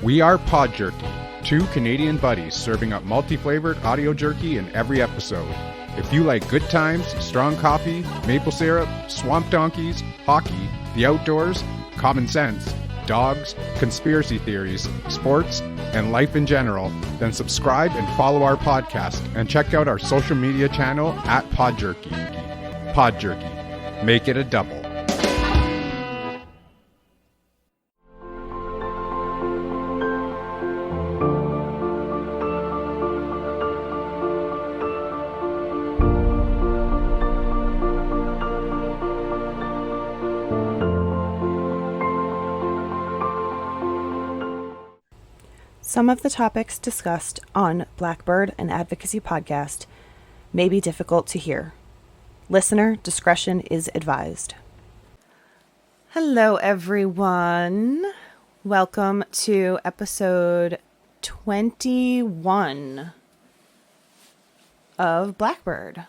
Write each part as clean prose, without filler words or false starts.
We are Pod Jerky, two Canadian buddies serving up multi-flavored audio jerky in every episode. If you like good times, strong coffee, maple syrup, swamp donkeys, hockey, the outdoors, common sense, dogs, conspiracy theories, sports, and life in general, then subscribe and follow our podcast and check out our social media channel at Pod Jerky. Pod Jerky. Make it a double. Some of the topics discussed on Blackbird and Advocacy Podcast may be difficult to hear. Listener discretion is advised. Hello, everyone. Welcome to episode 21 of Blackbird.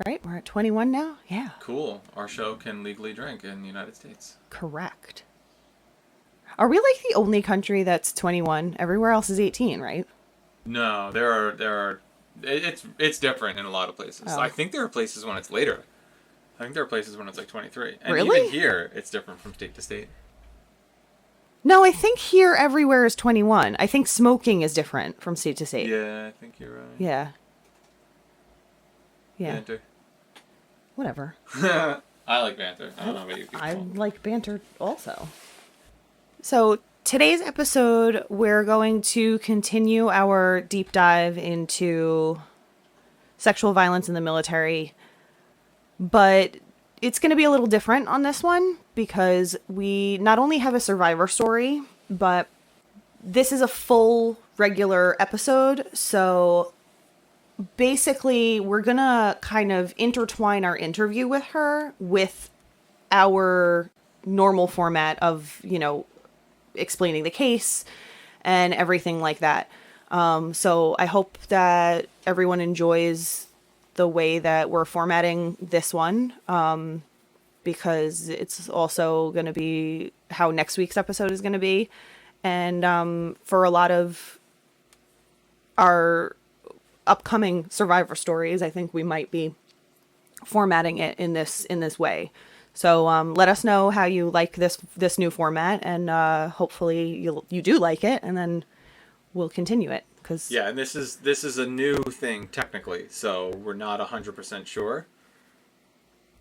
Right? We're at 21 now? Yeah. Cool. Our show can legally drink in the United States. Correct. Are we like the only country that's 21? Everywhere else is 18, right? No, there are. It's different in a lot of places. Oh. I think there are places when it's later. I think there are places when it's like 23. And really? Even here, it's different from state to state. No, I think here everywhere is 21. I think smoking is different from state to state. Yeah, I think you're right. Yeah. Yeah. Banter. Whatever. I like banter. I don't know about you people. I like banter also. So today's episode, we're going to continue our deep dive into sexual violence in the military, but it's going to be a little different on this one because we not only have a survivor story, but this is a full regular episode. So basically, we're going to kind of intertwine our interview with her with our normal format of, explaining the case and everything like that. So I hope that everyone enjoys the way that we're formatting this one, because it's also going to be how next week's episode is going to be. And for a lot of our upcoming survivor stories, I think we might be formatting it in this way. So let us know how you like this new format, and hopefully you do like it, and then we'll continue it. Yeah, and this is a new thing technically, so we're not 100% sure.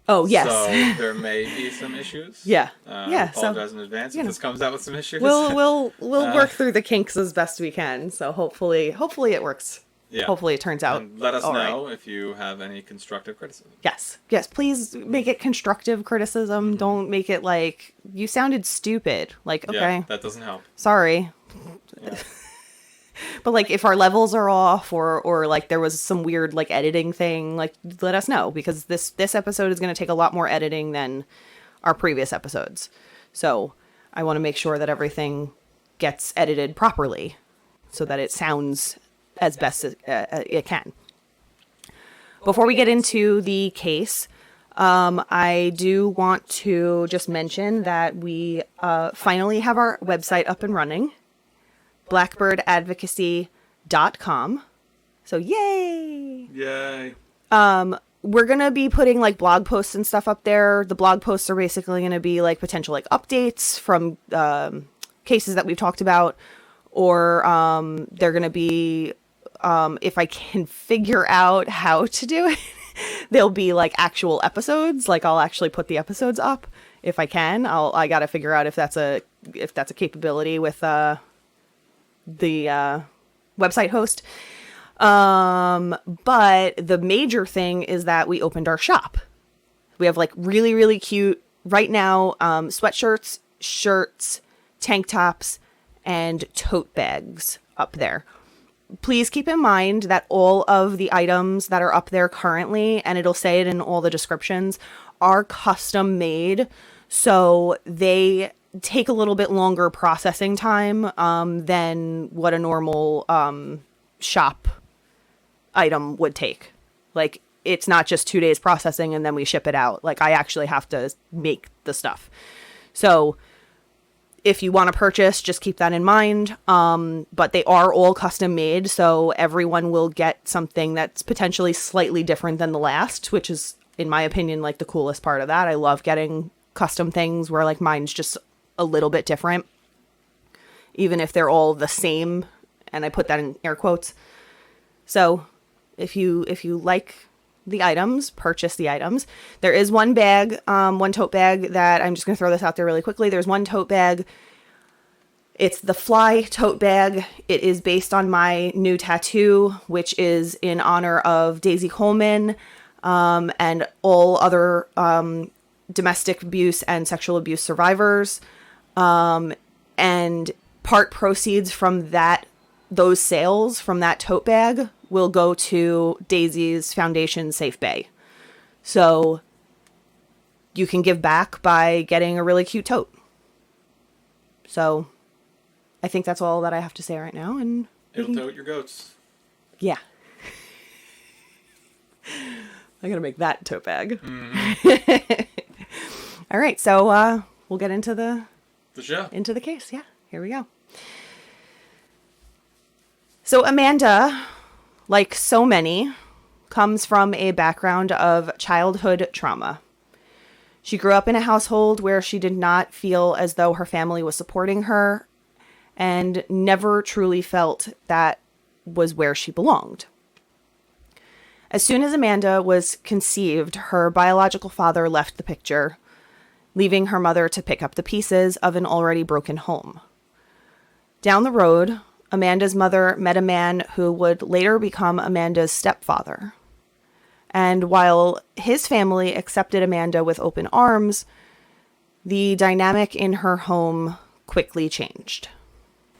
Oh yes. So there may be some issues. Yeah. I apologize in advance if this comes out with some issues. We'll work through the kinks as best we can. So hopefully it works. Yeah. Hopefully it turns out. And let us all know right. if you have any constructive criticism. Yes. Please make it constructive criticism. Don't make it like you sounded stupid. Like, okay, yeah, that doesn't help. Sorry. Yeah. But like if our levels are off or like there was some weird like editing thing, like let us know, because this episode is going to take a lot more editing than our previous episodes. So I want to make sure that everything gets edited properly so that it sounds as best as it can. Before we get into the case, I do want to just mention that we finally have our website up and running, blackbirdadvocacy.com. So yay! Yay! We're going to be putting like blog posts and stuff up there. The blog posts are basically going to be like potential like updates from cases that we've talked about, or they're going to be, if I can figure out how to do it, they'll be like actual episodes. Like I'll actually put the episodes up if I can. I got to figure out if that's a capability with the website host. But the major thing is that we opened our shop. We have like really, really cute right now, sweatshirts, shirts, tank tops, and tote bags up there. Please keep in mind that all of the items that are up there currently, and it'll say it in all the descriptions, are custom made. So they take a little bit longer processing time than what a normal shop item would take. Like, it's not just 2 days processing and then we ship it out. Like, I actually have to make the stuff. So if you want to purchase, just keep that in mind. But they are all custom made, so everyone will get something that's potentially slightly different than the last, which is, in my opinion, like the coolest part of that. I love getting custom things where like mine's just a little bit different, even if they're all the same, and I put that in air quotes. So if you like the items, purchase the items. There is one bag, one tote bag that I'm just going to throw this out there really quickly. There's one tote bag. It's the Fly tote bag. It is based on my new tattoo, which is in honor of Daisy Coleman, and all other domestic abuse and sexual abuse survivors. And part proceeds from those sales from that tote bag will go to Daisy's foundation, Safe Bay. So you can give back by getting a really cute tote. So I think that's all that I have to say right now. And it'll tote your goats. Yeah. I gotta make that tote bag. Mm-hmm. All right, so we'll get into the show. Into the case. Yeah, here we go. So Amanda, like so many, comes from a background of childhood trauma. She grew up in a household where she did not feel as though her family was supporting her and never truly felt that was where she belonged. As soon as Amanda was conceived, her biological father left the picture, leaving her mother to pick up the pieces of an already broken home. Down the road, Amanda's mother met a man who would later become Amanda's stepfather. And while his family accepted Amanda with open arms, the dynamic in her home quickly changed.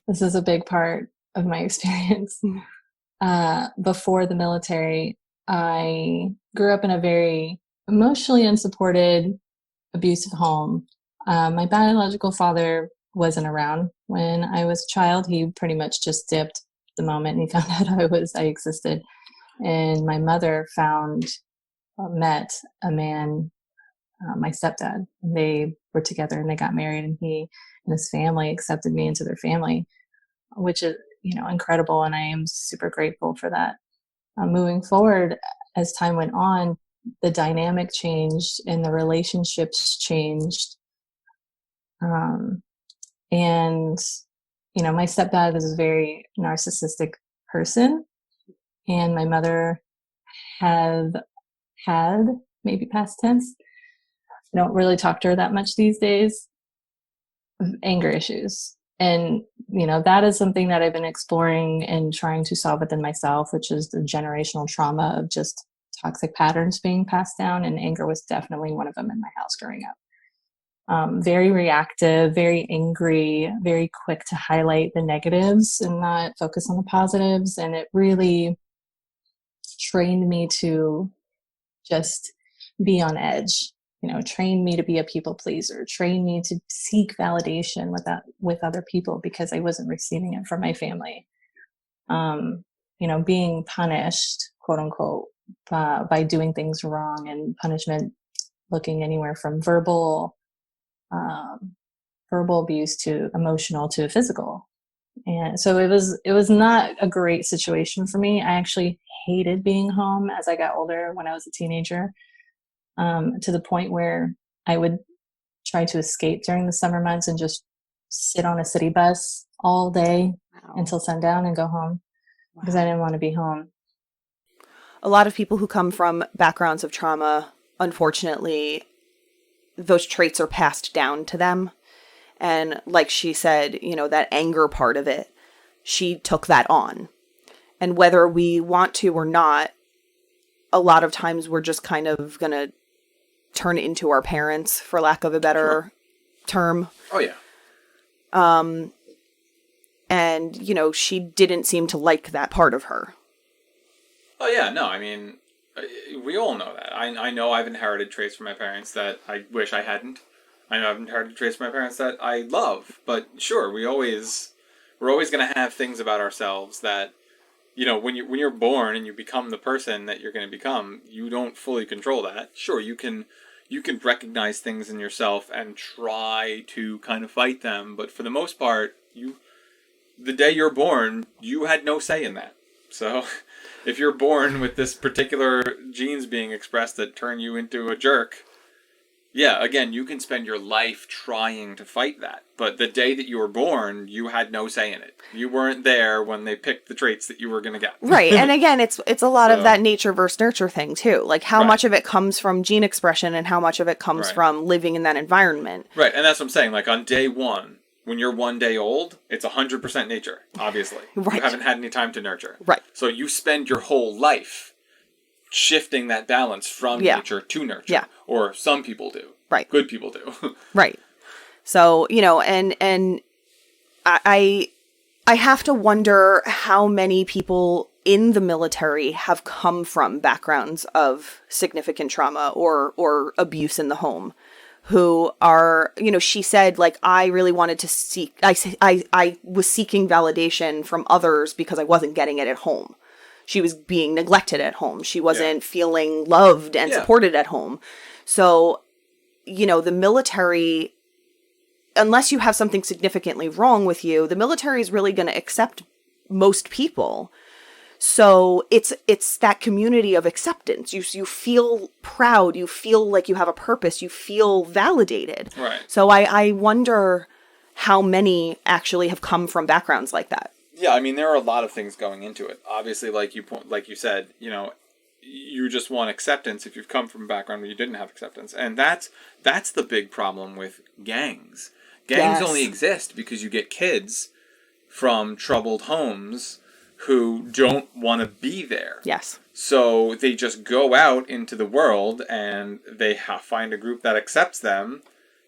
This is a big part of my experience. Before the military, I grew up in a very emotionally unsupported, abusive home. My biological father wasn't around when I was a child. He pretty much just dipped the moment he found out I existed. And my mother met a man, my stepdad. They were together and they got married, and he and his family accepted me into their family, which is, incredible. And I am super grateful for that. Moving forward, as time went on, the dynamic changed and the relationships changed. And, my stepdad was a very narcissistic person, and my mother had, maybe past tense, I don't really talk to her that much these days, anger issues. And, that is something that I've been exploring and trying to solve within myself, which is the generational trauma of just toxic patterns being passed down. And anger was definitely one of them in my house growing up. Very reactive, very angry, very quick to highlight the negatives and not focus on the positives. And it really trained me to just be on edge, trained me to be a people pleaser, trained me to seek validation with other people because I wasn't receiving it from my family. Being punished, quote unquote, by doing things wrong, and punishment looking anywhere from verbal abuse to emotional to physical. And so it was not a great situation for me. I actually hated being home as I got older when I was a teenager, to the point where I would try to escape during the summer months and just sit on a city bus all day until sundown and go home because I didn't want to be home. A lot of people who come from backgrounds of trauma, unfortunately, those traits are passed down to them. And like she said, that anger part of it, she took that on. And whether we want to or not, a lot of times we're just kind of going to turn it into our parents, for lack of a better term. Oh, yeah. And, she didn't seem to like that part of her. Oh, yeah. No, I mean, we all know that. I know I've inherited traits from my parents that I wish I hadn't. I know I've inherited traits from my parents that I love. But sure, we're always going to have things about ourselves that, when you're born and you become the person that you're going to become, you don't fully control that. Sure, you can you can recognize things in yourself and try to kind of fight them, but for the most part, the day you're born, you had no say in that. So, if you're born with this particular genes being expressed that turn you into a jerk, yeah, again, you can spend your life trying to fight that. But the day that you were born, you had no say in it. You weren't there when they picked the traits that you were going to get. Right. And again, it's a lot of that nature versus nurture thing, too. Like, how much of it comes from gene expression and how much of it comes from living in that environment. Right. And that's what I'm saying. Like, on day one, when you're 1 day old, it's 100% nature, obviously. Right. You haven't had any time to nurture. Right. So you spend your whole life shifting that balance from nature to nurture. Yeah. Or some people do. Right. Good people do. Right. So, you know, and I have to wonder how many people in the military have come from backgrounds of significant trauma or abuse in the home, who are, you know, she said, like, I really wanted to seek, I was seeking validation from others because I wasn't getting it at home. She was being neglected at home. She wasn't feeling loved and supported at home. So, you know, the military, unless you have something significantly wrong with you, the military is really going to accept most people. So it's that community of acceptance. You feel proud. You feel like you have a purpose. You feel validated. Right. So I wonder how many actually have come from backgrounds like that. Yeah, I mean, there are a lot of things going into it. Obviously, like you said, you know, you just want acceptance if you've come from a background where you didn't have acceptance. And that's the big problem with gangs. Gangs only exist because you get kids from troubled homes who don't want to be there. Yes. So they just go out into the world and they find a group that accepts them,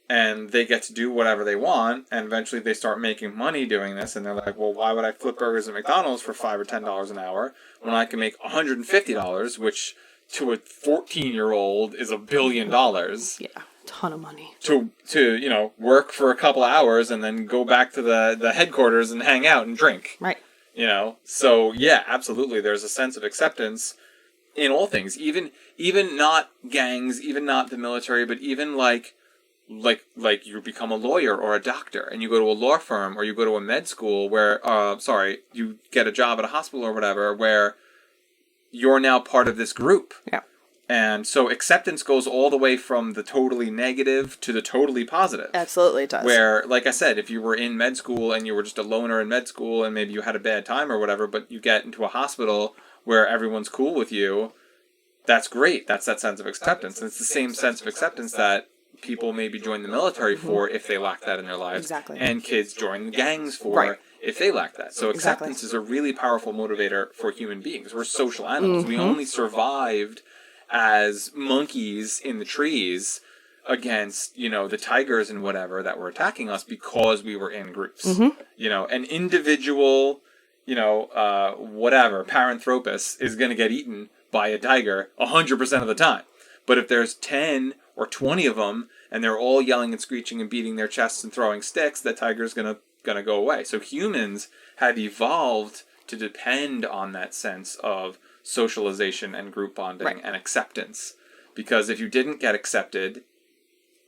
and they get to do whatever they want, and eventually they start making money doing this, and they're like, well, why would I flip burgers at McDonald's for $5 or $10 an hour when I can make $150, which to a 14-year-old is $1 billion. Yeah, ton of money. To you know, work for a couple hours and then go back to the headquarters and hang out and drink. Right. You know, so yeah, absolutely. There's a sense of acceptance in all things, even not gangs, even not the military, but even like you become a lawyer or a doctor and you go to a law firm or you go to a med school where, you get a job at a hospital or whatever where you're now part of this group. Yeah. And so acceptance goes all the way from the totally negative to the totally positive. Absolutely, it does. Where, like I said, if you were in med school and you were just a loner in med school and maybe you had a bad time or whatever, but you get into a hospital where everyone's cool with you, that's great. That's that sense of acceptance. And it's the same sense of acceptance that people maybe join the military for if they lack that in their lives. Exactly. And kids join the gangs for if they lack that. So acceptance is a really powerful motivator for human beings. We're social animals. We only survived as monkeys in the trees against, you know, the tigers and whatever that were attacking us because we were in groups. You know, an individual, you know, Paranthropus is going to get eaten by a tiger 100% of the time. But if there's 10 or 20 of them and they're all yelling and screeching and beating their chests and throwing sticks, that tiger's going to go away. So humans have evolved to depend on that sense of socialization and group bonding and acceptance. Because if you didn't get accepted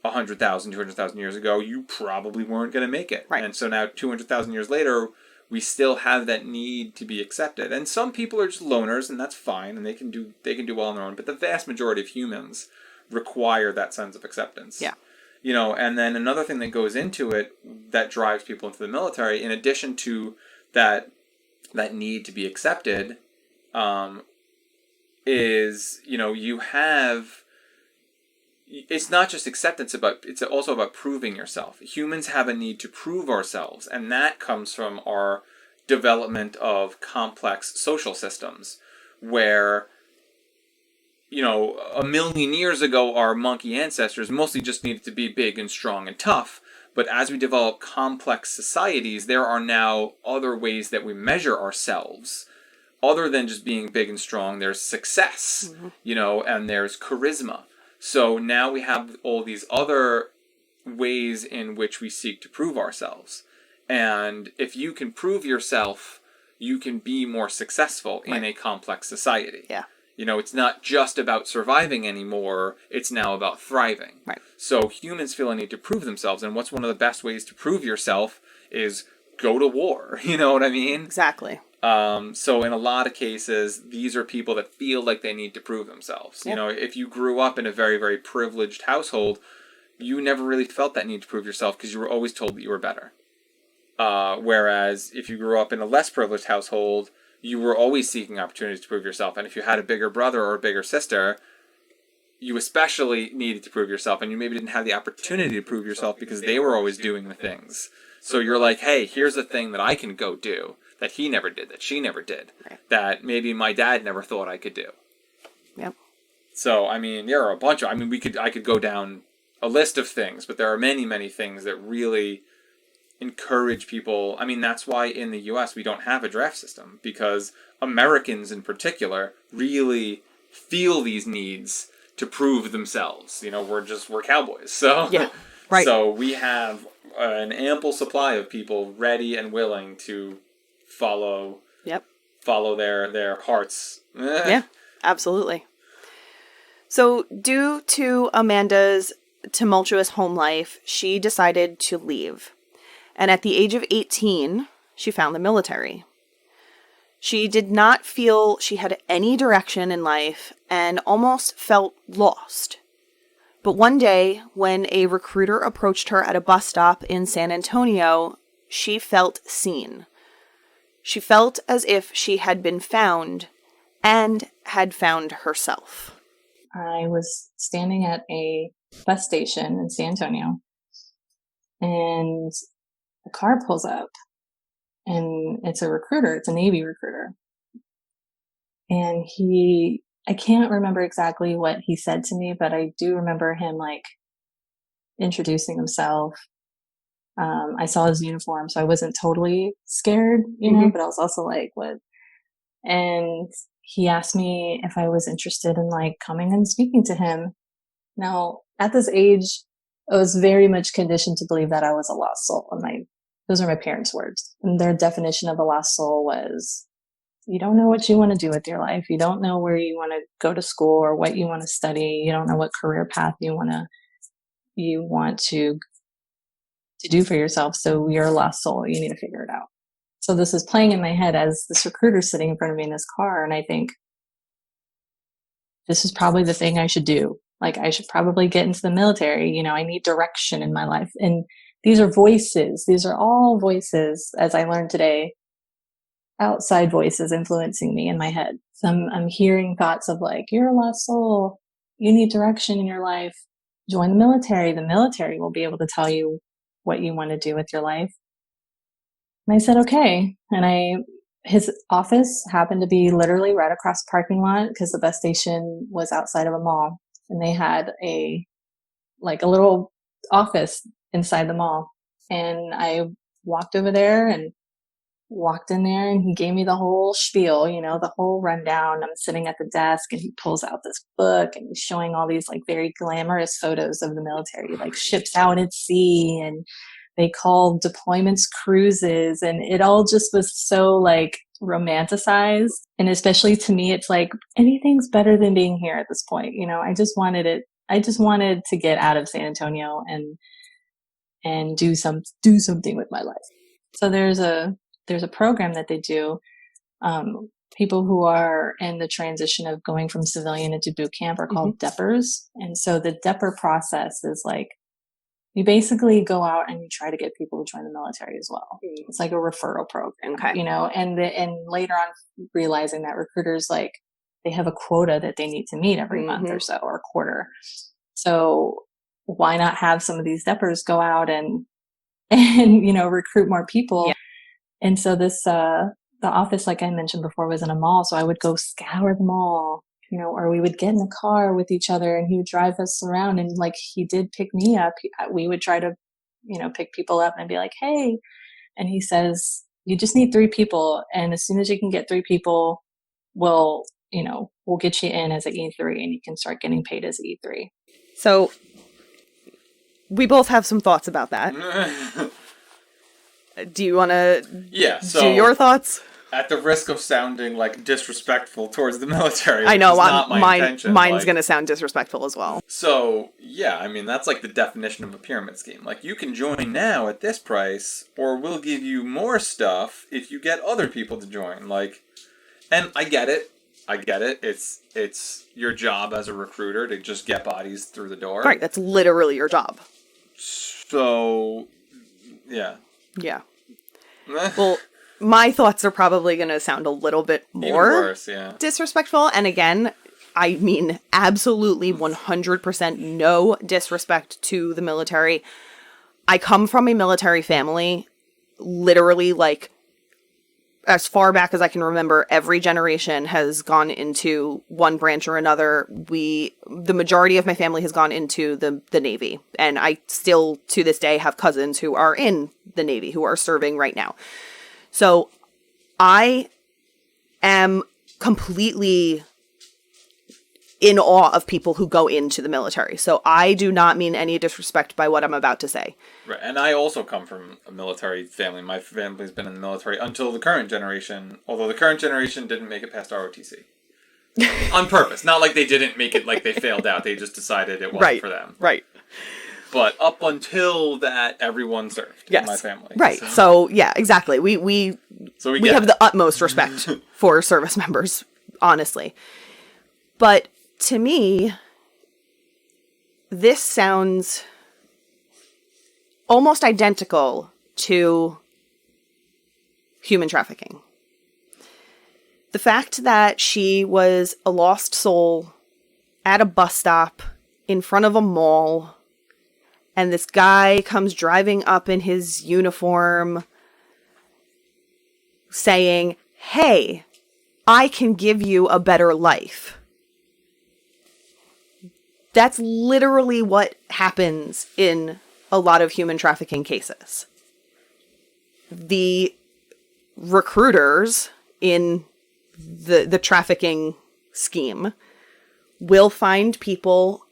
100,000, 200,000 years ago, you probably weren't going to make it. Right. And so now 200,000 years later, we still have that need to be accepted. And some people are just loners, and that's fine, and they can do well on their own. But the vast majority of humans require that sense of acceptance. Yeah. You know, and then another thing that goes into it that drives people into the military, in addition to that need to be accepted, is, you know, you have, it's not just acceptance, it's also about proving yourself. Humans have a need to prove ourselves, and that comes from our development of complex social systems, where, you know, 1 million years ago, our monkey ancestors mostly just needed to be big and strong and tough. But as we develop complex societies, there are now other ways that we measure ourselves. Other than just being big and strong, there's success, you know, and there's charisma. So now we have all these other ways in which we seek to prove ourselves. And if you can prove yourself, you can be more successful in a complex society. Yeah. You know, it's not just about surviving anymore. It's now about thriving. Right. So humans feel a need to prove themselves. And what's one of the best ways to prove yourself is go to war. You know what I mean? Exactly. So in a lot of cases, these are people that feel like they need to prove themselves. Yep. You know, if you grew up in a very, very privileged household, you never really felt that need to prove yourself because you were always told that you were better. Whereas if you grew up in a less privileged household, you were always seeking opportunities to prove yourself. And if you had a bigger brother or a bigger sister, you especially needed to prove yourself. And you maybe didn't have the opportunity to prove yourself because they were always doing the things. So you're like, hey, here's a thing that I can go do that he never did, that she never did, that maybe my dad never thought I could do. Yep. So, I mean, there are a bunch of... I mean, I could go down a list of things, but there are many, many things that really encourage people. I mean, that's why in the U.S. we don't have a draft system, because Americans in particular really feel these needs to prove themselves. You know, we're cowboys. So, yeah, right. So we have an ample supply of people ready and willing to follow their hearts. Yeah, absolutely. So due to Amanda's tumultuous home life, she decided to leave. And at the age of 18, she found the military. She did not feel she had any direction in life and almost felt lost. But one day, when a recruiter approached her at a bus stop in San Antonio, she felt seen. She felt as if she had been found and had found herself. I was standing at a bus station in San Antonio, and a car pulls up, and it's a recruiter. It's a Navy recruiter. And I can't remember exactly what he said to me, but I do remember him like introducing himself. I saw his uniform, so I wasn't totally scared, you know, but I was also like, what? And he asked me if I was interested in like coming and speaking to him. Now, at this age, I was very much conditioned to believe that I was a lost soul. And those are my parents' words. And their definition of a lost soul was, you don't know what you want to do with your life. You don't know where you want to go to school or what you want to study. You don't know what career path you want to do for yourself. So you're a lost soul. You need to figure it out. So this is playing in my head as this recruiter sitting in front of me in this car. And I think this is probably the thing I should do. Like, I should probably get into the military. You know, I need direction in my life. And these are voices. These are all voices, as I learned today, outside voices influencing me in my head. So I'm hearing thoughts of like, you're a lost soul. You need direction in your life. Join the military. The military will be able to tell you what you want to do with your life. And I said, okay. And his office happened to be literally right across the parking lot because the bus station was outside of a mall. And they had a little office inside the mall. And I walked over there and walked in there, and he gave me the whole spiel, you know, the whole rundown. I'm sitting at the desk and he pulls out this book and he's showing all these like very glamorous photos of the military, like ships out at sea, and they called deployments cruises, and it all just was so like romanticized. And especially to me, it's like anything's better than being here at this point. You know, I just wanted to get out of San Antonio and do something with my life. So there's a program that they do, people who are in the transition of going from civilian into boot camp are called DEPers. And so the DEPer process is like, you basically go out and you try to get people to join the military as well. It's like a referral program, you know, and later on realizing that recruiters, like, they have a quota that they need to meet every month or so, or quarter. So why not have some of these DEPers go out and, you know, recruit more people? Yeah. And so this, the office, like I mentioned before, was in a mall. So I would go scour the mall, you know, or we would get in the car with each other and he would drive us around. And like, he did pick me up. We would try to, you know, pick people up and be like, hey, and he says, you just need 3 people. And as soon as you can get 3 people, we'll get you in as an E3 and you can start getting paid as an E3. So we both have some thoughts about that. Do you want to do your thoughts? at the risk of sounding like disrespectful towards the military, I know, which is not my intention. Mine's going to sound disrespectful as well. So, yeah, I mean, that's like the definition of a pyramid scheme. Like, you can join now at this price, or we'll give you more stuff if you get other people to join. Like, and I get it. It's your job as a recruiter to just get bodies through the door. Right, that's literally your job. So, yeah. Yeah. Well, my thoughts are probably going to sound a little bit more worse, yeah. disrespectful. And again, I mean absolutely 100% no disrespect to the military. I come from a military family. Literally, like, as far back as I can remember, every generation has gone into one branch or another. The majority of my family has gone into the Navy. And I still, to this day, have cousins who are in the Navy, who are serving right now. So I am completely in awe of people who go into the military. So I do not mean any disrespect by what I'm about to say. Right, and I also come from a military family. My family's been in the military until the current generation, although the current generation didn't make it past ROTC. On purpose. Not like they didn't make it like they failed out. They just decided it wasn't for them. Right. But up until that, everyone served in my family. Right. So yeah, exactly. We have the utmost respect for service members, honestly. But to me, this sounds almost identical to human trafficking. The fact that she was a lost soul at a bus stop in front of a mall, and this guy comes driving up in his uniform saying, "Hey, I can give you a better life." That's literally what happens in a lot of human trafficking cases. The recruiters in the trafficking scheme will find people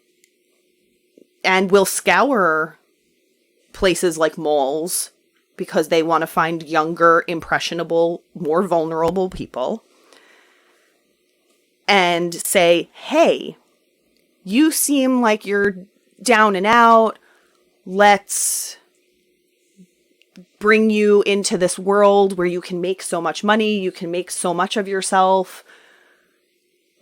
and will scour places like malls because they want to find younger, impressionable, more vulnerable people and say, "Hey, you seem like you're down and out. Let's bring you into this world where you can make so much money, you can make so much of yourself."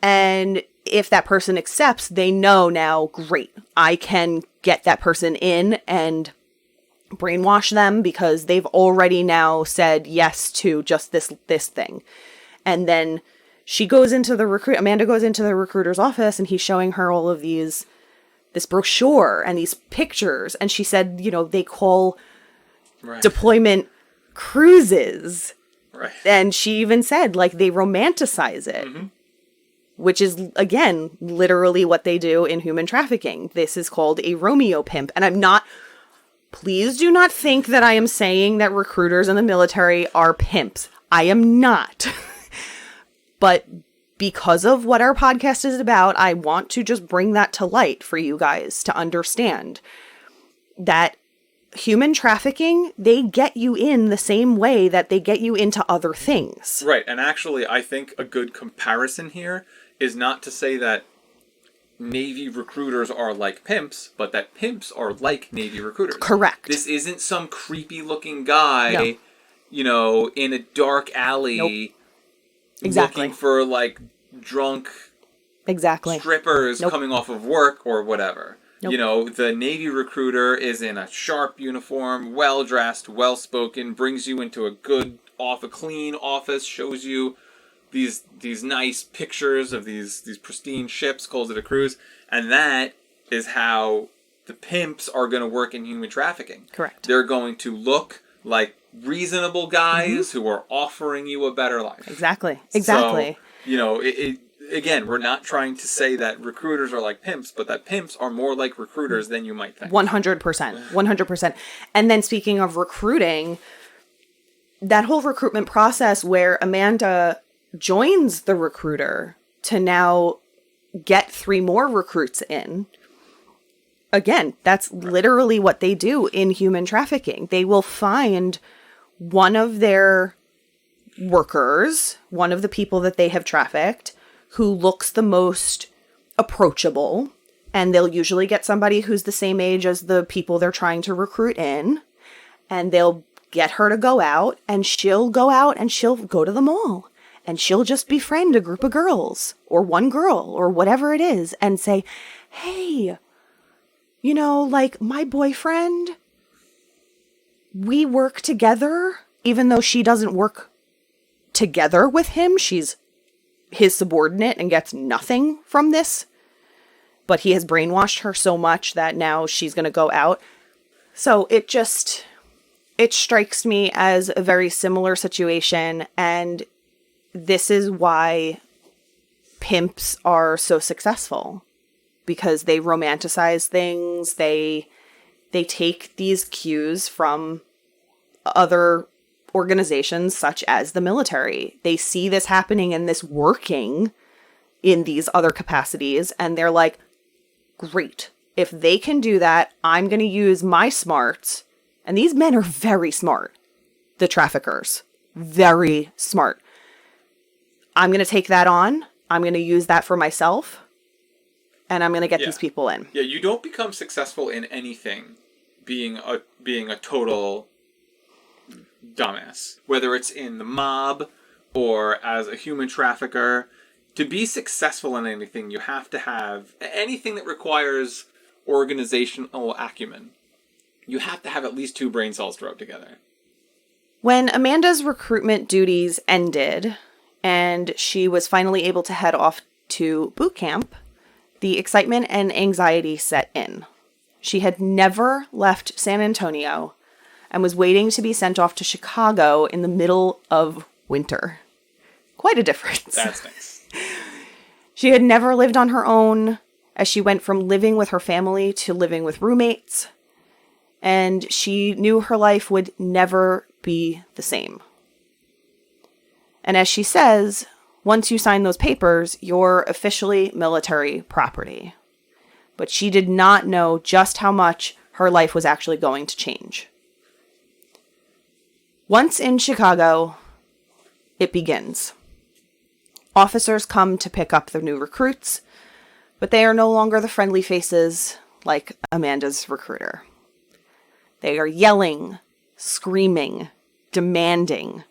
And if that person accepts, they know now, great, I can get that person in and brainwash them because they've already now said yes to just this thing. And then Amanda goes into the recruiter's office and he's showing her all of this brochure and these pictures. And she said, they call deployment cruises. Right. And she even said, like, they romanticize it, which is, again, literally what they do in human trafficking. This is called a Romeo pimp. And please do not think that I am saying that recruiters in the military are pimps. I am not. But because of what our podcast is about, I want to just bring that to light for you guys to understand that human trafficking, they get you in the same way that they get you into other things. Right, and actually, I think a good comparison here is not to say that Navy recruiters are like pimps, but that pimps are like Navy recruiters. Correct. This isn't some creepy-looking guy, in a dark alley... Nope. Exactly. Looking for, like, drunk strippers coming off of work or whatever. Nope. The Navy recruiter is in a sharp uniform, well-dressed, well-spoken, brings you into a clean office, shows you these nice pictures of these pristine ships, calls it a cruise, and that is how the pimps are going to work in human trafficking. Correct. They're going to look like reasonable guys who are offering you a better life. Exactly. So, again, we're not trying to say that recruiters are like pimps, but that pimps are more like recruiters than you might think. 100%. 100%. And then speaking of recruiting, that whole recruitment process where Amanda joins the recruiter to now get 3 more recruits in, again, that's literally what they do in human trafficking. They will find one of their workers, one of the people that they have trafficked, who looks the most approachable, and they'll usually get somebody who's the same age as the people they're trying to recruit in, and they'll get her to go out, and she'll go out and she'll go to the mall, and she'll just befriend a group of girls, or one girl, or whatever it is, and say, hey, you know, like, my boyfriend, we work together, even though she doesn't work together with him. She's his subordinate and gets nothing from this. But he has brainwashed her so much that now she's going to go out. So it strikes me as a very similar situation. And this is why pimps are so successful. Because they romanticize things. They take these cues from other organizations such as the military. They see this happening and this working in these other capacities, and they're like, great. If they can do that, I'm going to use my smarts. And these men are very smart. The traffickers. Very smart. I'm going to take that on. I'm going to use that for myself. And I'm going to get these people in. Yeah, you don't become successful in anything being a total dumbass. Whether it's in the mob or as a human trafficker. To be successful in anything, you have to have anything that requires organizational acumen. You have to have at least 2 brain cells to rub together. When Amanda's recruitment duties ended and she was finally able to head off to boot camp, the excitement and anxiety set in. She had never left San Antonio and was waiting to be sent off to Chicago in the middle of winter. Quite a difference. That's nice. She had never lived on her own, as she went from living with her family to living with roommates, and she knew her life would never be the same. And as she says, once you sign those papers, you're officially military property. But she did not know just how much her life was actually going to change. Once in Chicago, it begins. Officers come to pick up the new recruits, but they are no longer the friendly faces like Amanda's recruiter. They are yelling, screaming, demanding.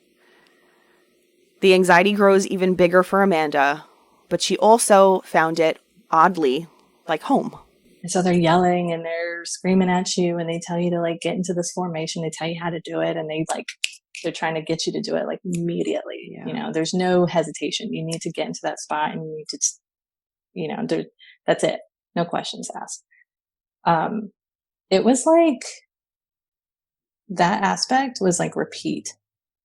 The anxiety grows even bigger for Amanda, but she also found it, oddly, like home. And so they're yelling and they're screaming at you, and they tell you to like get into this formation. They tell you how to do it, and they're trying to get you to do it like immediately. Yeah. You know, there's no hesitation. You need to get into that spot, and you need to, you know, that's it. No questions asked. It was like that aspect was like repeat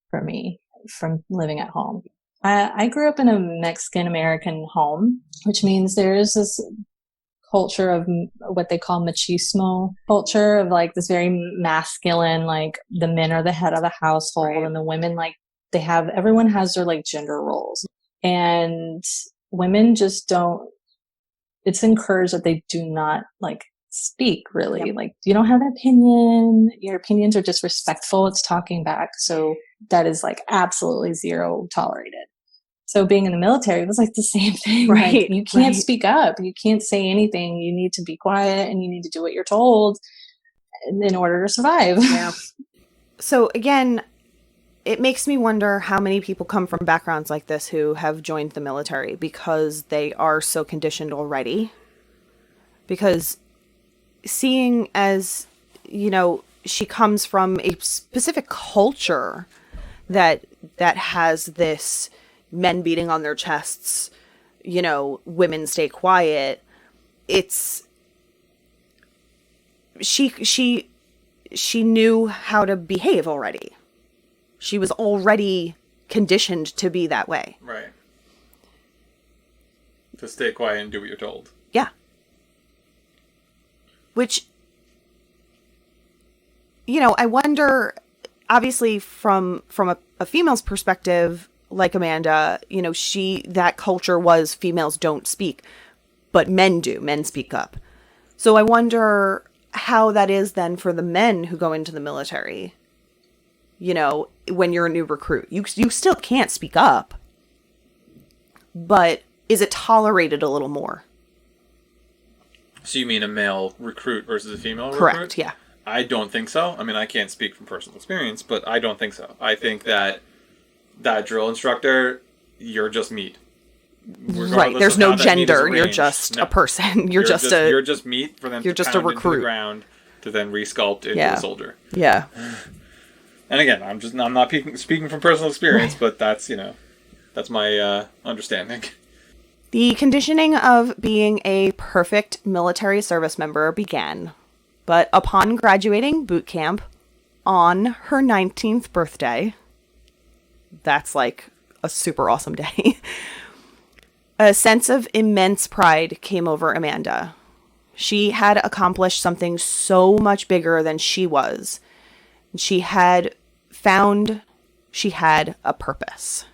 for me from living at home. I grew up in a Mexican American home, which means there's this culture of what they call machismo culture, of like this very masculine, like the men are the head of the household, right, and the women, like everyone has their like gender roles, and women just don't, it's encouraged that they do not like speak really. Yep. Like you don't have an opinion, your opinions are just respectful, it's talking back. So that is like absolutely zero tolerated. So being in the military was like the same thing. Right. Like, you can't speak up. You can't say anything. You need to be quiet and you need to do what you're told in order to survive. Yeah. So again, it makes me wonder how many people come from backgrounds like this who have joined the military because they are so conditioned already. Because seeing as, you know, she comes from a specific culture that has this men beating on their chests, you know, women stay quiet. It's she knew how to behave already. She was already conditioned to be that way. Right. To stay quiet and do what you're told. Yeah. Which, you know, I wonder, obviously from a female's perspective, like Amanda, you know, that culture was females don't speak, but men do. Men speak up. So I wonder how that is then for the men who go into the military. when you're a new recruit. You still can't speak up, but is it tolerated a little more? So you mean a male recruit versus a female recruit? Correct, yeah. I don't think so. I mean, I can't speak from personal experience, but I don't think so. I think that drill instructor, you're just meat. Right, there's no gender. You're just a person. You're just meat for them you're to just a pound into recruit. the ground to then resculpt into a soldier. Yeah. And again, I'm not speaking from personal experience, but that's my understanding. The conditioning of being a perfect military service member began, but upon graduating boot camp on her 19th birthday, that's like a super awesome day, a sense of immense pride came over Amanda. She had accomplished something so much bigger than she was. She had found she had a purpose.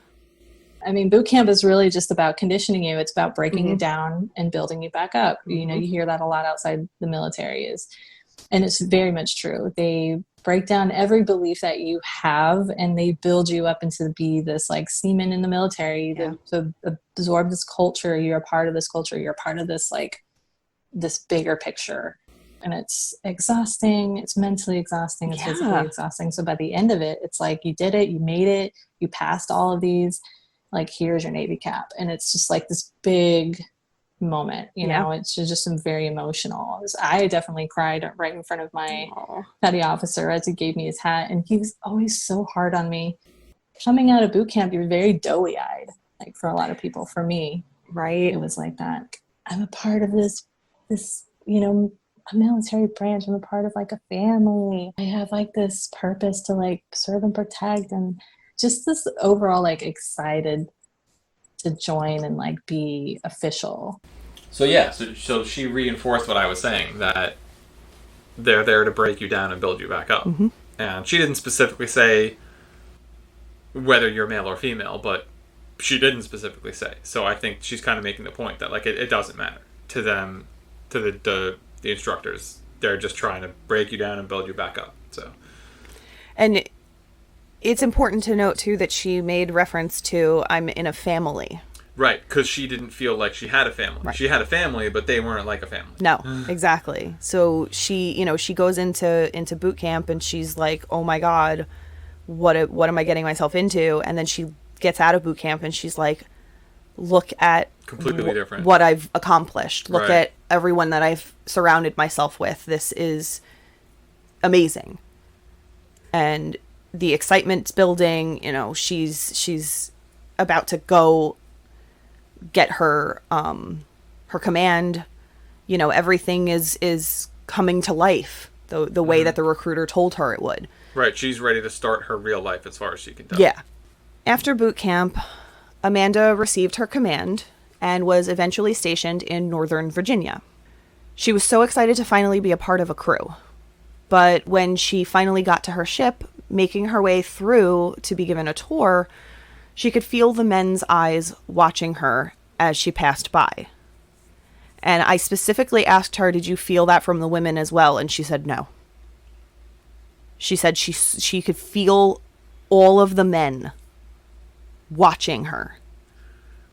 I mean, boot camp is really just about conditioning you. It's about breaking you down and building you back up. You know, you hear that a lot outside the military and it's very much true. They break down every belief that you have and they build you up into be this like seaman in the military, to absorb this culture. You're a part of this culture. You're a part of this, like this bigger picture. And it's exhausting. It's mentally exhausting. It's physically exhausting. So by the end of it, it's like you did it, you made it, you passed all of these. Like, here's your Navy cap. And it's just like this big moment, you know, it's just very emotional. I definitely cried right in front of my petty officer as he gave me his hat. And he was always so hard on me. Coming out of boot camp, you're very doughy eyed, like for a lot of people. For me, right, it was like that. I'm a part of this, you know, a military branch. I'm a part of like a family. I have like this purpose to like serve and protect, and just this overall like excited to join and like be official. So she reinforced what I was saying, that they're there to break you down and build you back up. And she didn't specifically say whether you're male or female, but she didn't specifically say. So I think she's kind of making the point that like it doesn't matter to them, to the instructors. They're just trying to break you down and build you back up. So, and it's important to note too that she made reference to I'm in a family. Right, because she didn't feel like she had a family. Right. She had a family, but they weren't like a family. No, exactly. So she goes into boot camp and she's like, oh my God, what am I getting myself into? And then she gets out of boot camp and she's like, look at completely different what I've accomplished. Look at everyone that I've surrounded myself with. This is amazing. And the excitement's building, you know, she's about to go get her her command, you know, everything is coming to life the way that the recruiter told her it would. Right, she's ready to start her real life as far as she can tell. Yeah. After boot camp, Amanda received her command and was eventually stationed in Northern Virginia. She was so excited to finally be a part of a crew. But when she finally got to her ship, making her way through to be given a tour, she could feel the men's eyes watching her as she passed by. And I specifically asked her, did you feel that from the women as well? And she said no. She said she could feel all of the men watching her.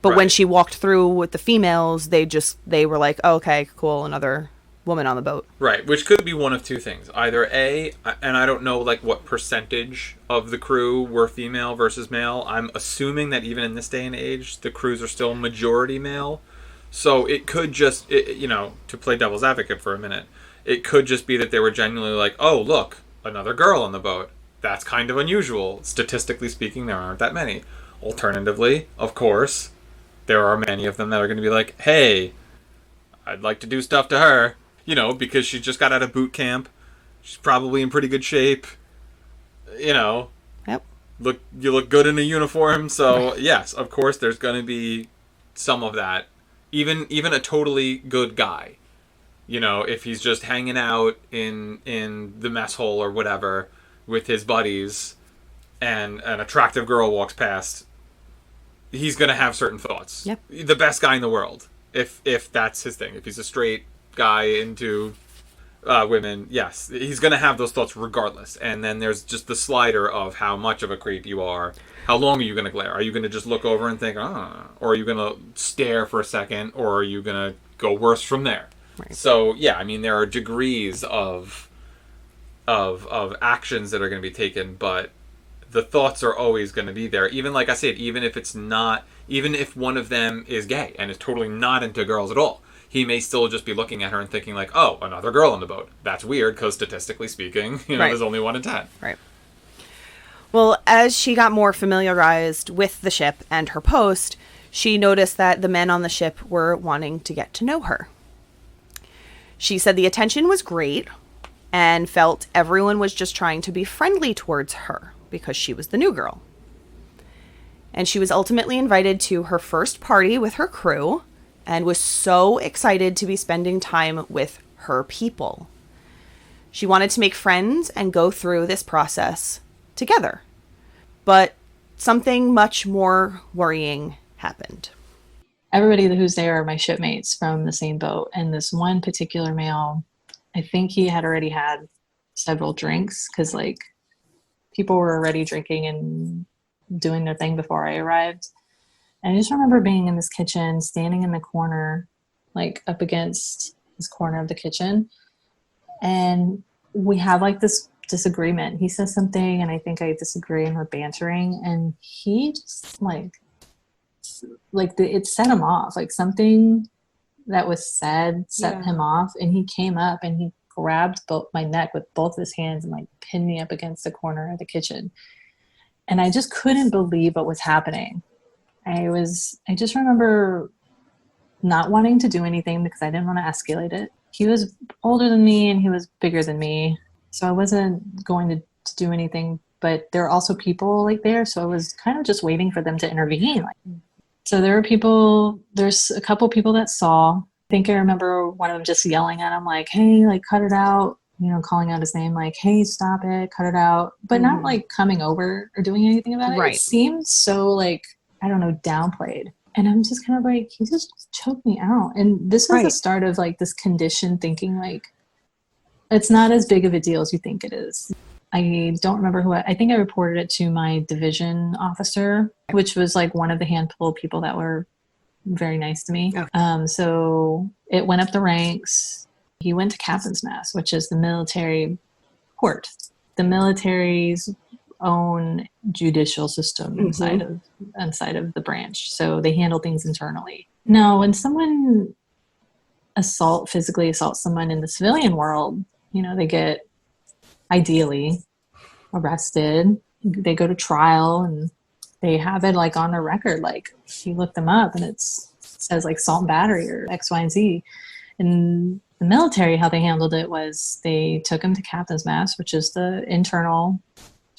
But when she walked through with the females, they were like, oh, okay, cool, another woman on the boat. Right, which could be one of two things. Either A, and I don't know like what percentage of the crew were female versus male. I'm assuming that even in this day and age, the crews are still majority male. So it could just, you know, to play devil's advocate for a minute, it could just be that they were genuinely like, oh, look, another girl on the boat. That's kind of unusual. Statistically speaking, there aren't that many. Alternatively, of course, there are many of them that are going to be like, hey, I'd like to do stuff to her. You know, because she just got out of boot camp. She's probably in pretty good shape. You know. Yep. You look good in a uniform. So, yes, of course, there's going to be some of that. Even a totally good guy. You know, if he's just hanging out in the mess hole or whatever with his buddies and an attractive girl walks past, he's going to have certain thoughts. Yep. The best guy in the world, if that's his thing. If he's a straight guy into women, yes, he's going to have those thoughts regardless. And then there's just the slider of how much of a creep you are. How long are you going to glare? Are you going to just look over and think, ah, or are you going to stare for a second, or are you going to go worse from there? Right. So yeah, I mean, there are degrees of actions that are going to be taken, but the thoughts are always going to be there. Even like I said, even if one of them is gay and is totally not into girls at all, he may still just be looking at her and thinking like, oh, another girl on the boat. That's weird because statistically speaking, right. There's only 1 in 10. Right. Well, as she got more familiarized with the ship and her post, she noticed that the men on the ship were wanting to get to know her. She said the attention was great and felt everyone was just trying to be friendly towards her because she was the new girl. And she was ultimately invited to her first party with her crew and was so excited to be spending time with her people. She wanted to make friends and go through this process together. But something much more worrying happened. Everybody who's there are my shipmates from the same boat. And this one particular male, I think he had already had several drinks because like people were already drinking and doing their thing before I arrived. And I just remember being in this kitchen, standing in the corner, like up against this corner of the kitchen. And we have like this disagreement. He says something and I think I disagree and we're bantering. And he just it set him off. Like something that was said set him off. And he came up and he grabbed my neck with both his hands and like pinned me up against the corner of the kitchen. And I just couldn't believe what was happening. I just remember not wanting to do anything because I didn't want to escalate it. He was older than me and he was bigger than me. So I wasn't going to do anything, but there are also people like there. So I was kind of just waiting for them to intervene. So there's a couple people that saw. I think I remember one of them just yelling at him like, hey, like cut it out, calling out his name, like, hey, stop it, cut it out. But not like coming over or doing anything about it. Right. It seemed so like, I don't know, downplayed. And I'm just kind of like, he just choked me out. And this was the start of like this conditioned thinking, like, it's not as big of a deal as you think it is. I don't remember I think I reported it to my division officer, which was like one of the handful of people that were very nice to me. Okay. So it went up the ranks. He went to captain's mess, which is the military court. The military's own judicial system inside of the branch. So they handle things internally. Now, when someone physically assaults someone in the civilian world, they get ideally arrested. They go to trial and they have it like on their record. Like you look them up and it says like assault and battery or X, Y, and Z. In the military, how they handled it was they took him to captain's mess, which is the internal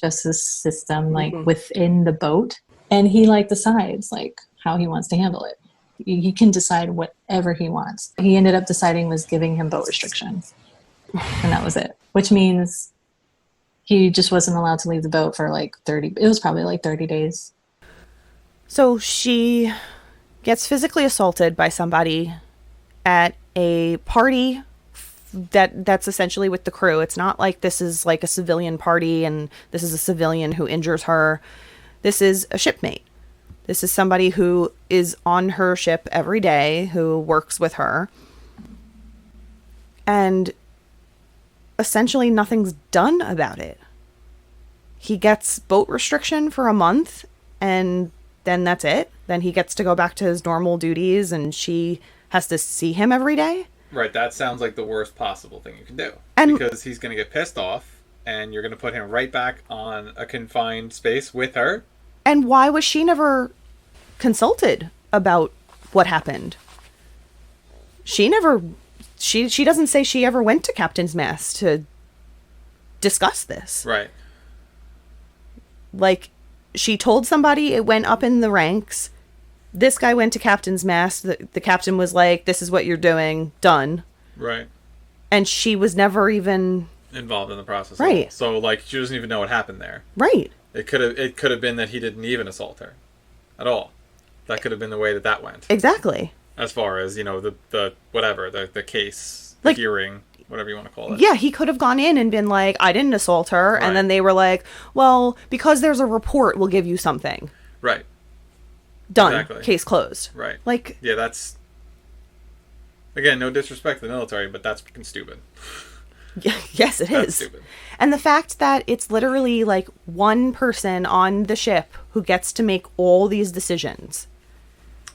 justice system, like within the boat. And he like decides like how he wants to handle it. He can decide whatever he wants. He ended up deciding was giving him boat restriction. And that was it. Which means he just wasn't allowed to leave the boat for like 30 days. So she gets physically assaulted by somebody at a party that's essentially with the crew. It's not like this is like a civilian party and this is a civilian who injures her. This is a shipmate. This is somebody who is on her ship every day, who works with her. And essentially nothing's done about it. He gets boat restriction for a month and then that's it. Then he gets to go back to his normal duties and she has to see him every day. Right, that sounds like the worst possible thing you can do. Because he's going to get pissed off and you're going to put him right back on a confined space with her. And why was she never consulted about what happened? She doesn't say she ever went to captain's mess to discuss this. Right. Like, she told somebody it went up in the ranks. This guy went to captain's mess. The captain was like, this is what you're doing. Done. Right. And she was never even involved in the process. Right. So, like, she doesn't even know what happened there. Right. It could have been that he didn't even assault her at all. That could have been the way that went. Exactly. As far as, the case, like, the hearing. whatever you want to call it. Yeah, he could have gone in and been like, I didn't assault her. Right. And then they were like, well, because there's a report, we'll give you something. Right. Done. Exactly. Case closed. Right. Like, yeah, that's, again, no disrespect to the military, but that's freaking stupid. yes, it That's is. stupid. And the fact that it's literally like one person on the ship who gets to make all these decisions.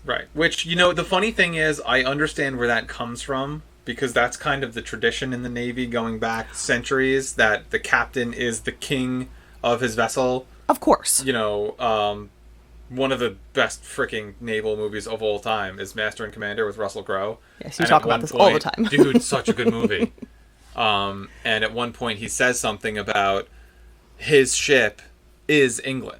Right. Which, you know, the funny thing is, I understand where that comes from, because that's kind of the tradition in the Navy going back centuries, that the captain is the king of his vessel. Of course. You know, one of the best freaking naval movies of all time is Master and Commander with Russell Crowe. Yes, you talk about this all the time. Dude, such a good movie. And at one point he says something about his ship is England.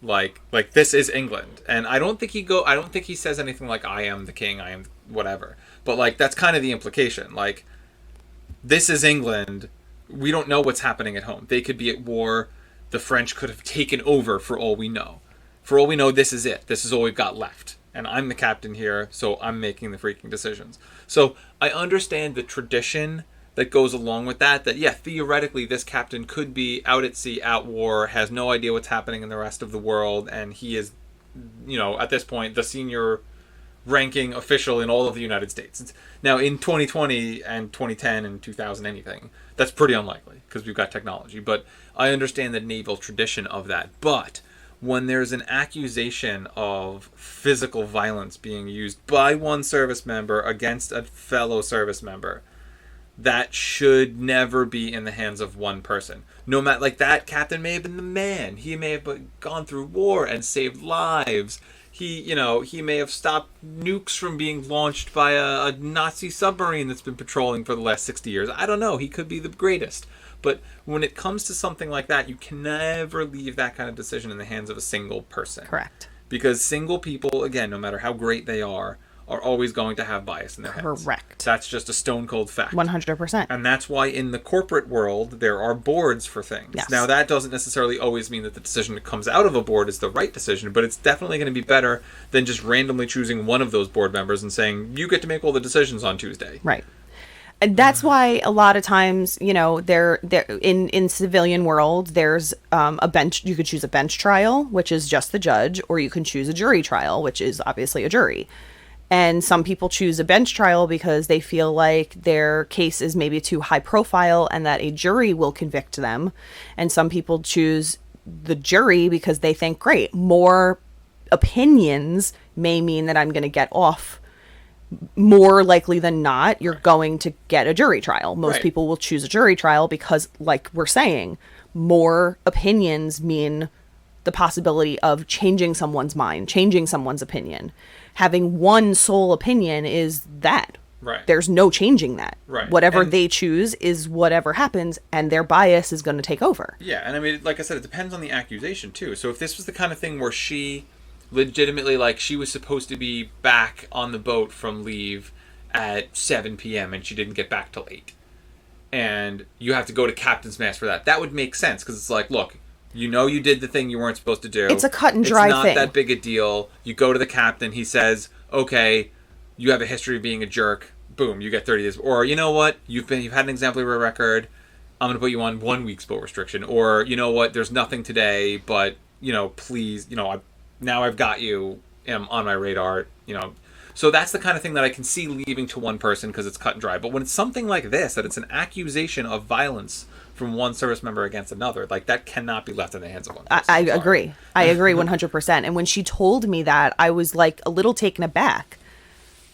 Like this is England. And I don't think he says anything like, I am the king, I am whatever. But like, that's kind of the implication. Like, this is England. We don't know what's happening at home. They could be at war. The French could have taken over for all we know. For all we know, this is it. This is all we've got left. And I'm the captain here, so I'm making the freaking decisions. So I understand the tradition that goes along with that, yeah, theoretically this captain could be out at sea, at war, has no idea what's happening in the rest of the world, and he is, you know, at this point, the senior ranking official in all of the United States. Now, in 2020 and 2010 and 2000 anything, that's pretty unlikely, because we've got technology, but I understand the naval tradition of that. But when there's an accusation of physical violence being used by one service member against a fellow service member, that should never be in the hands of one person. No matter, like, that captain may have been the man. He may have gone through war and saved lives. He may have stopped nukes from being launched by a Nazi submarine that's been patrolling for the last 60 years. I don't know. He could be the greatest. But when it comes to something like that, you can never leave that kind of decision in the hands of a single person. Correct. Because single people, again, no matter how great they are always going to have bias in their heads. Correct. That's just a stone cold fact. 100%. And that's why in the corporate world, there are boards for things. Yes. Now, that doesn't necessarily always mean that the decision that comes out of a board is the right decision, but it's definitely going to be better than just randomly choosing one of those board members and saying, you get to make all the decisions on Tuesday. Right. And that's why a lot of times, you know, there in civilian world, there's a bench. You could choose a bench trial, which is just the judge, or you can choose a jury trial, which is obviously a jury. And some people choose a bench trial because they feel like their case is maybe too high profile and that a jury will convict them. And some people choose the jury because they think, great, more opinions may mean that I'm going to get off. More likely than not, you're going to get a jury trial. Most Right. people will choose a jury trial because, like we're saying, more opinions mean the possibility of changing someone's mind, changing someone's opinion. Having one sole opinion is that. Right. There's no changing that. Right. Whatever And- they choose is whatever happens, and their bias is going to take over. Yeah, and I mean, like I said, it depends on the accusation, too. So if this was the kind of thing where she legitimately, like, she was supposed to be back on the boat from leave at 7 p.m. and she didn't get back till 8. And you have to go to captain's mast for that. That would make sense, because it's like, look, you know you did the thing you weren't supposed to do. It's a cut and dry thing. It's thing. not that big a deal. You go to the captain, he says, okay, you have a history of being a jerk. Boom, you get 30 days. Or, you know what, you've had an exemplary record. I'm going to put you on 1 week's boat restriction. Or, you know what, there's nothing today, but, you know, please, you know, now I've got you on my radar, you know. So that's the kind of thing that I can see leaving to one person because it's cut and dry. But when it's something like this, that it's an accusation of violence from one service member against another, like, that cannot be left in the hands of one person. I agree. I agree 100%. And when she told me that, I was like a little taken aback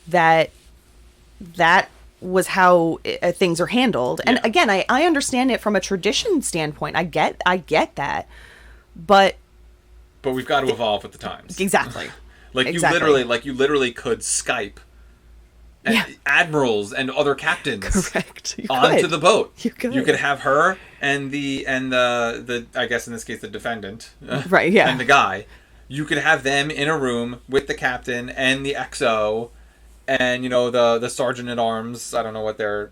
that was how things are handled. And Yeah. again, I understand it from a tradition standpoint. I get that. But we've got to evolve with the times. exactly. You literally could Skype admirals and other captains Correct. You onto could. the boat. You could. You could have her and the I guess in this case the defendant, Right, yeah. and the guy. You could have them in a room with the captain and the XO, and you know the sergeant at arms. I don't know what their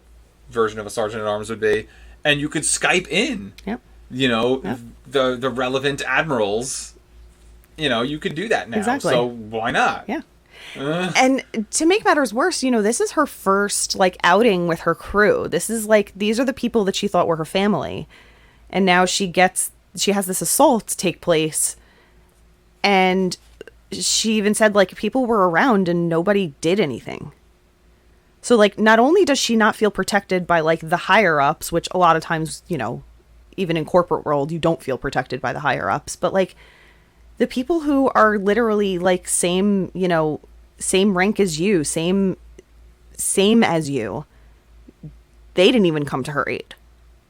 version of a sergeant at arms would be, and you could Skype in. Yep. You know, Yep. the relevant admirals. You know, you could do that now. Exactly. So why not? Yeah. And to make matters worse, this is her first outing with her crew. This is these are the people that she thought were her family. And now she has this assault take place. And she even said people were around and nobody did anything. So not only does she not feel protected by the higher ups, which a lot of times, even in corporate world, you don't feel protected by the higher ups, but the people who are literally same rank as you, same as you, they didn't even come to her aid.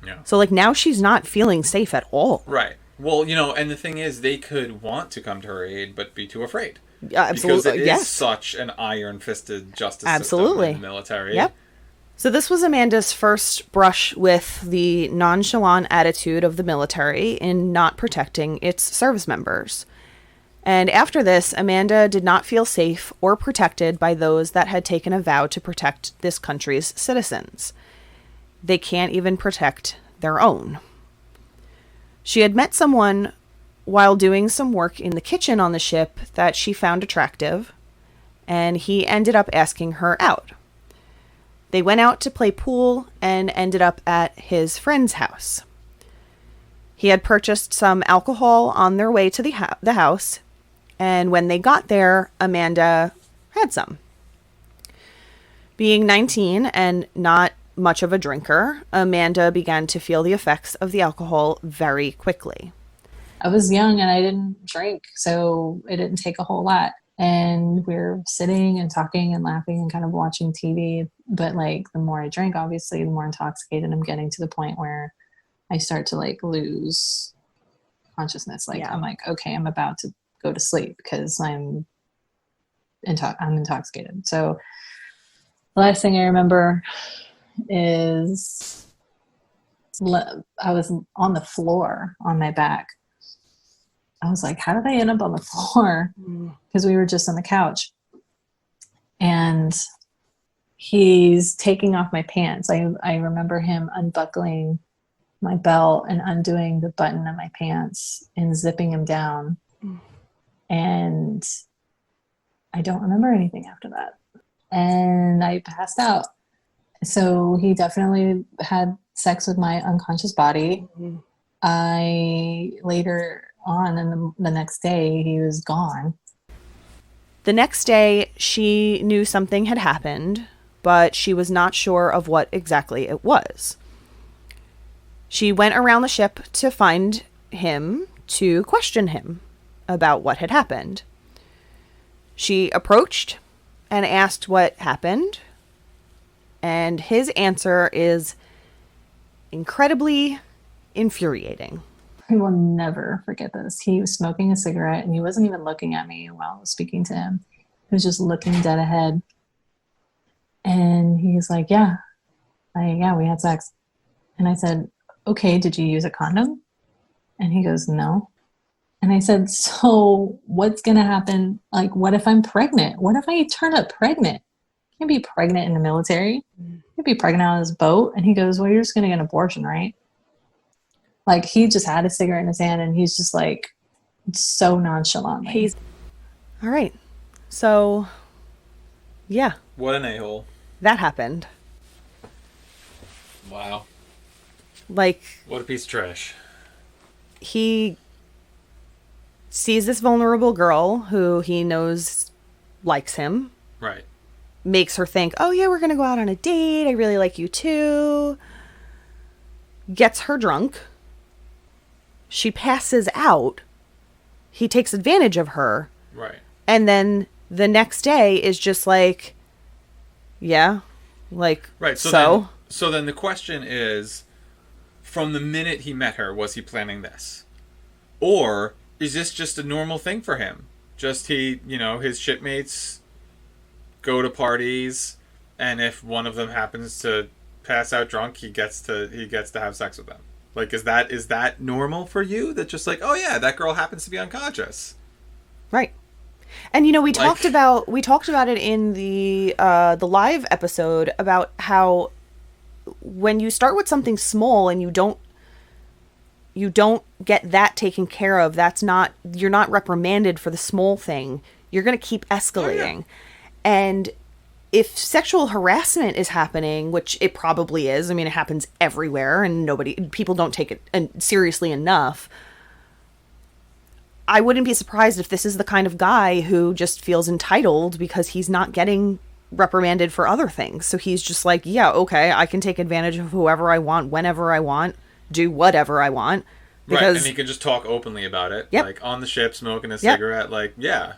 Yeah. So now she's not feeling safe at all. Right. Well, and the thing is, they could want to come to her aid, but be too afraid. Absolutely. Because it is such an iron-fisted justice system in the military. Yep. So this was Amanda's first brush with the nonchalant attitude of the military in not protecting its service members. And after this, Amanda did not feel safe or protected by those that had taken a vow to protect this country's citizens. They can't even protect their own. She had met someone while doing some work in the kitchen on the ship that she found attractive, and he ended up asking her out. They went out to play pool and ended up at his friend's house. He had purchased some alcohol on their way to the house, and when they got there, Amanda had some. Being 19 and not much of a drinker, Amanda began to feel the effects of the alcohol very quickly. I was young and I didn't drink, so it didn't take a whole lot. And we were sitting and talking and laughing and kind of watching TV. But the more I drink, obviously, the more intoxicated I'm getting, to the point where I start to lose consciousness. I'm okay, I'm about to go to sleep because I'm intoxicated. So the last thing I remember is I was on the floor on my back. I was like, how did I end up on the floor? Because we were just on the couch. And he's taking off my pants. I remember him unbuckling my belt and undoing the button of my pants and zipping him down. And I don't remember anything after that. And I passed out. So he definitely had sex with my unconscious body. I later on, and the next day, he was gone. The next day, she knew something had happened, but she was not sure of what exactly it was. She went around the ship to find him, to question him about what had happened. She approached and asked what happened, and his answer is incredibly infuriating. I will never forget this. He was smoking a cigarette and he wasn't even looking at me while I was speaking to him. He was just looking dead ahead. And he's like, yeah, we had sex. And I said, okay, did you use a condom? And he goes, no. And I said, so what's going to happen? What if I'm pregnant? What if I turn up pregnant? You can't be pregnant in the military. You can't be pregnant on this boat. And he goes, well, you're just going to get an abortion, right? He just had a cigarette in his hand and he's just so nonchalant. All right. So, yeah. What an a-hole. That happened. Wow. What a piece of trash. He sees this vulnerable girl who he knows likes him. Right. Makes her think, oh yeah, we're going to go out on a date. I really like you too. Gets her drunk. She passes out. He takes advantage of her. Right. And then the next day is just yeah, right. So then the question is, from the minute he met her, was he planning this? Or is this just a normal thing for him? Just his shipmates go to parties, and if one of them happens to pass out drunk, he gets to have sex with them. Is that normal for you? That just oh yeah, that girl happens to be unconscious. Right. And we talked about it in the live episode about how when you start with something small and you don't get that taken care of, you're not reprimanded for the small thing. You're going to keep escalating. And if sexual harassment is happening, which it probably is, I mean, it happens everywhere and people don't take it seriously enough. I wouldn't be surprised if this is the kind of guy who just feels entitled because he's not getting reprimanded for other things. So he's just like, yeah, okay, I can take advantage of whoever I want, whenever I want, do whatever I want. Because, right, and he can just talk openly about it. Yep. Like, on the ship, smoking a cigarette, like, yeah.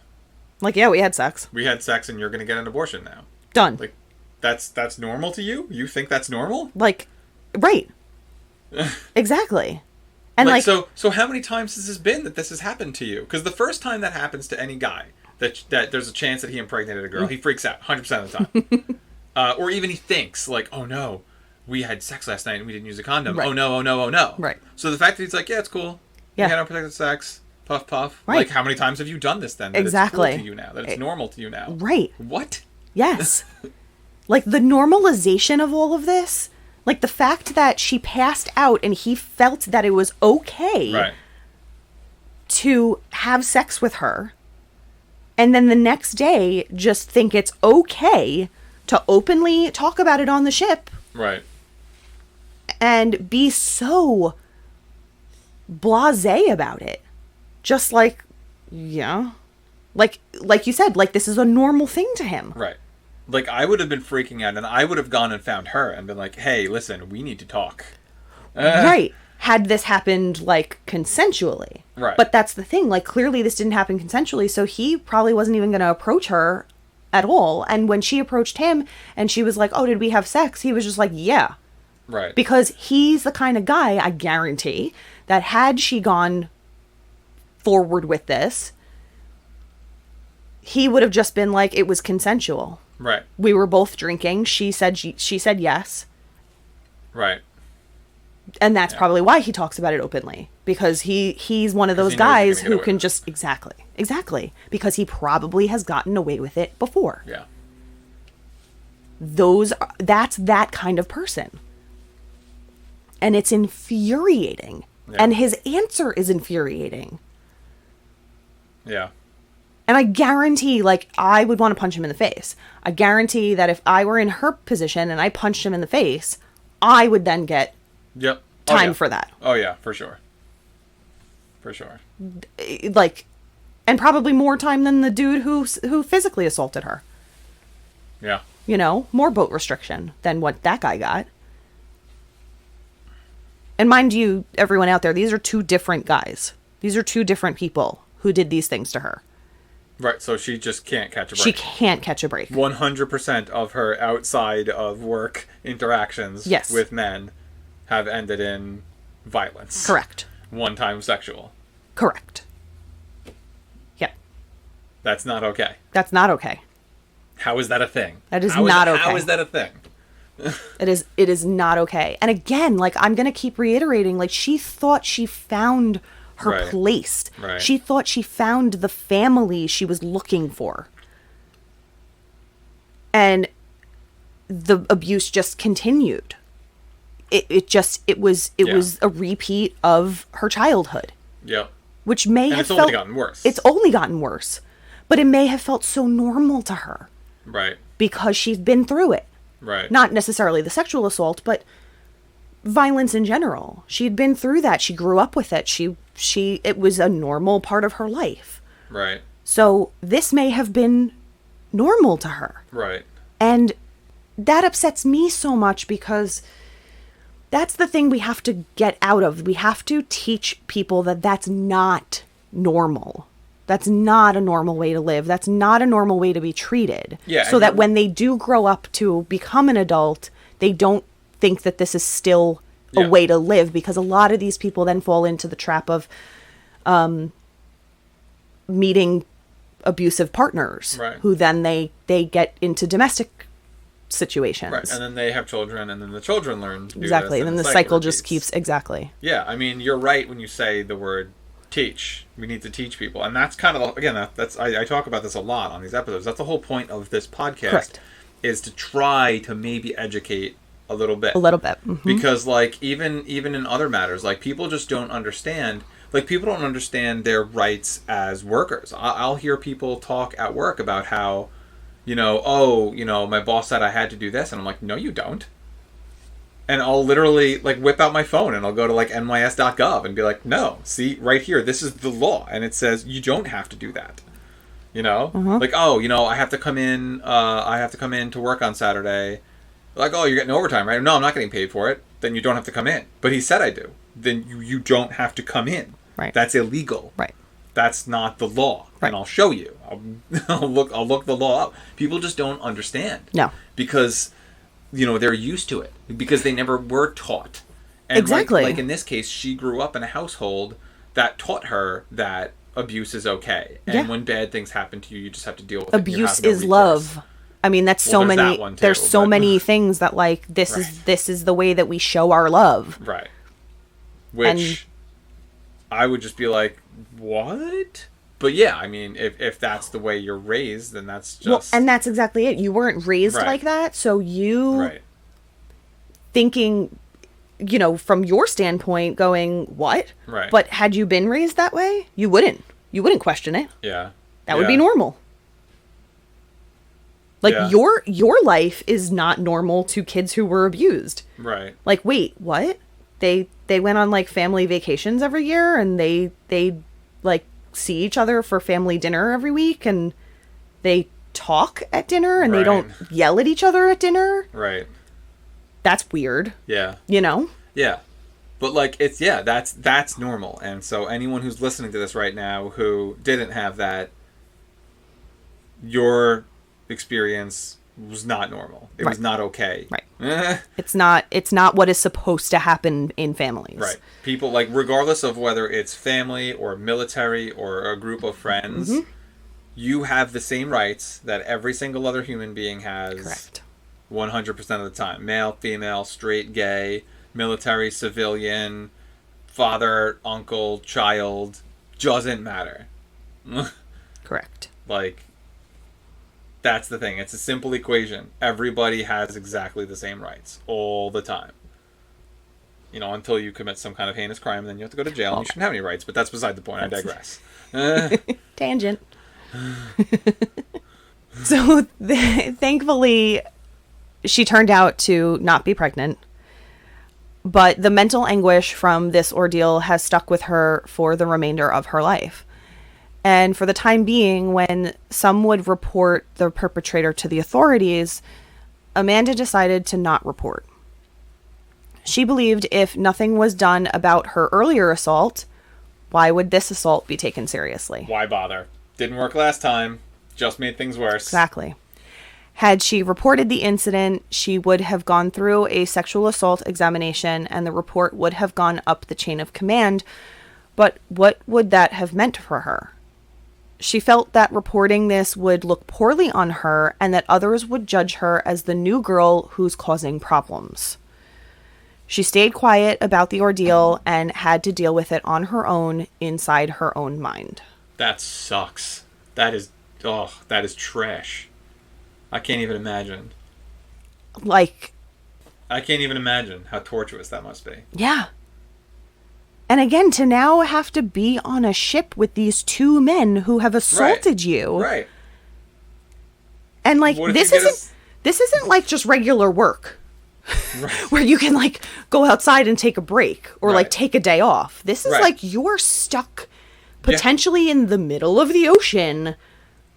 Like, yeah, we had sex. We had sex and you're going to get an abortion now. Done. Like, that's normal to you? You think that's normal? Like, right. Exactly. And like so how many times has this been that this has happened to you? Because the first time that happens to any guy, that there's a chance that he impregnated a girl, he freaks out 100% of the time. Or even he thinks, like, oh no, we had sex last night and we didn't use a condom. Right. Oh no, oh no, oh no. Right. So the fact that he's like, yeah, it's cool. Yeah. We had unprotected sex. Puff, puff. Right. Like, how many times have you done this then? That Exactly. It's cool to you now. That it's normal to you now. Right. What? Yes. Like, the normalization of all of this, like the fact that she passed out and he felt that it was okay to have sex with her, and then the next day just think it's okay to openly talk about it on the ship. Right. And be so blasé about it. Just like, yeah. Like you said, like this is a normal thing to him. Right. Like, I would have been freaking out, and I would have gone and found her and been like, hey, listen, we need to talk. Right. Had this happened, like, consensually. Right. But that's the thing. Like, clearly this didn't happen consensually, so he probably wasn't even going to approach her at all. And when she approached him and she was like, oh, did we have sex? He was just like, yeah. Right. Because he's the kind of guy, I guarantee, that had she gone forward with this, he would have just been like, it was consensual. Right. We were both drinking. She said yes. Right. And that's probably why he talks about it openly. Because he's one of those guys who can just... Exactly. Because he probably has gotten away with it before. Yeah. That's that kind of person. And it's infuriating. Yeah. And his answer is infuriating. Yeah. And I guarantee, like, I would want to punch him in the face. I guarantee that if I were in her position and I punched him in the face, I would then get time for that. Oh, yeah, for sure. For sure. Like, and probably more time than the dude who physically assaulted her. Yeah. You know, more boat restriction than what that guy got. And mind you, everyone out there, these are two different guys. These are two different people who did these things to her. Right, so she just can't catch a break. She can't catch a break. 100% of her outside of work interactions with men have ended in violence. Correct. One-time sexual. Correct. Yep. That's not okay. That's not okay. How is that a thing? That is not okay. How is that a thing? It is not okay. And again, like, I'm going to keep reiterating, like, she thought she found her place. Right. She thought she found the family she was looking for. And the abuse just continued. It was a repeat of her childhood. Yeah. Which may have only gotten worse. It's only gotten worse. But it may have felt so normal to her. Right. Because she's been through it. Right. Not necessarily the sexual assault, but violence in general. She'd been through that. She grew up with it. It was a normal part of her life. Right. So this may have been normal to her. Right. And that upsets me so much because that's the thing we have to get out of. We have to teach people that that's not normal. That's not a normal way to live. That's not a normal way to be treated. Yeah, so that when they do grow up to become an adult, they don't think that this is still a way to live, because a lot of these people then fall into the trap of meeting abusive partners who then they get into domestic situations. Right. And then they have children, and then the children learn to do exactly. this, And then the cycle just keeps Yeah, I mean, you're right when you say the word teach. We need to teach people. And that's kind of, again, I talk about this a lot on these episodes. That's the whole point of this podcast. Correct. Is to try to maybe educate a little bit. Mm-hmm. Because, like, even in other matters, like, people just don't understand like, people don't understand their rights as workers. I'll hear people talk at work about how, my boss said I had to do this, and I'm like, no, you don't. And I'll literally, like, whip out my phone and I'll go to, like, nys.gov and be like, no, see, right here, this is the law, and it says you don't have to do that. Like, I have to come in. To work on Saturday. Like, oh, you're getting overtime, right? No, I'm not getting paid for it. Then you don't have to come in. But he said I do. Then you don't have to come in. Right. That's illegal. Right. That's not the law. Right. And I'll show you. I'll look the law up. People just don't understand. No. Because, they're used to it. Because they never were taught. And exactly. Like in this case, she grew up in a household that taught her that abuse is okay. And when bad things happen to you, you just have to deal with abuse it. Abuse is love. I mean, that's so many. There's so many things that, like, this is the way that we show our love. Right. Which I would just be like, what? But yeah, I mean, if that's the way you're raised, then that's just... Well, and that's exactly it. You weren't raised like that, so you thinking, from your standpoint, going, what? Right. But had you been raised that way, you wouldn't. You wouldn't question it. Yeah. That would be normal. Like, your life is not normal to kids who were abused. Right. Like, wait, what? They went on, like, family vacations every year, and they like, see each other for family dinner every week, and they talk at dinner, and they don't yell at each other at dinner. Right. That's weird. Yeah. Yeah. But, like, that's normal. And so anyone who's listening to this right now who didn't have that, your experience was not normal. It was not okay. Right. It's not what is supposed to happen in families. Right. People, like, regardless of whether it's family or military or a group of friends, you have the same rights that every single other human being has. Correct. 100% of the time. Male, female, straight, gay, military, civilian, father, uncle, child, doesn't matter. Correct. Like, that's the thing. It's a simple equation. Everybody has exactly the same rights all the time. Until you commit some kind of heinous crime, then you have to go to jail and you shouldn't have any rights. But that's beside the point. I digress. Tangent. So, thankfully, she turned out to not be pregnant. But the mental anguish from this ordeal has stuck with her for the remainder of her life. And for the time being, when some would report the perpetrator to the authorities, Amanda decided to not report. She believed if nothing was done about her earlier assault, why would this assault be taken seriously? Why bother? Didn't work last time. Just made things worse. Exactly. Had she reported the incident, she would have gone through a sexual assault examination and the report would have gone up the chain of command. But what would that have meant for her? She felt that reporting this would look poorly on her and that others would judge her as the new girl who's causing problems. She stayed quiet about the ordeal and had to deal with it on her own inside her own mind. That sucks. That is trash. I can't even imagine. Like... I can't even imagine how torturous that must be. Yeah. And again, to now have to be on a ship with these two men who have assaulted you. Right. And, like, this isn't like just regular work. Right. Where you can, like, go outside and take a break or like take a day off. This is like you're stuck potentially in the middle of the ocean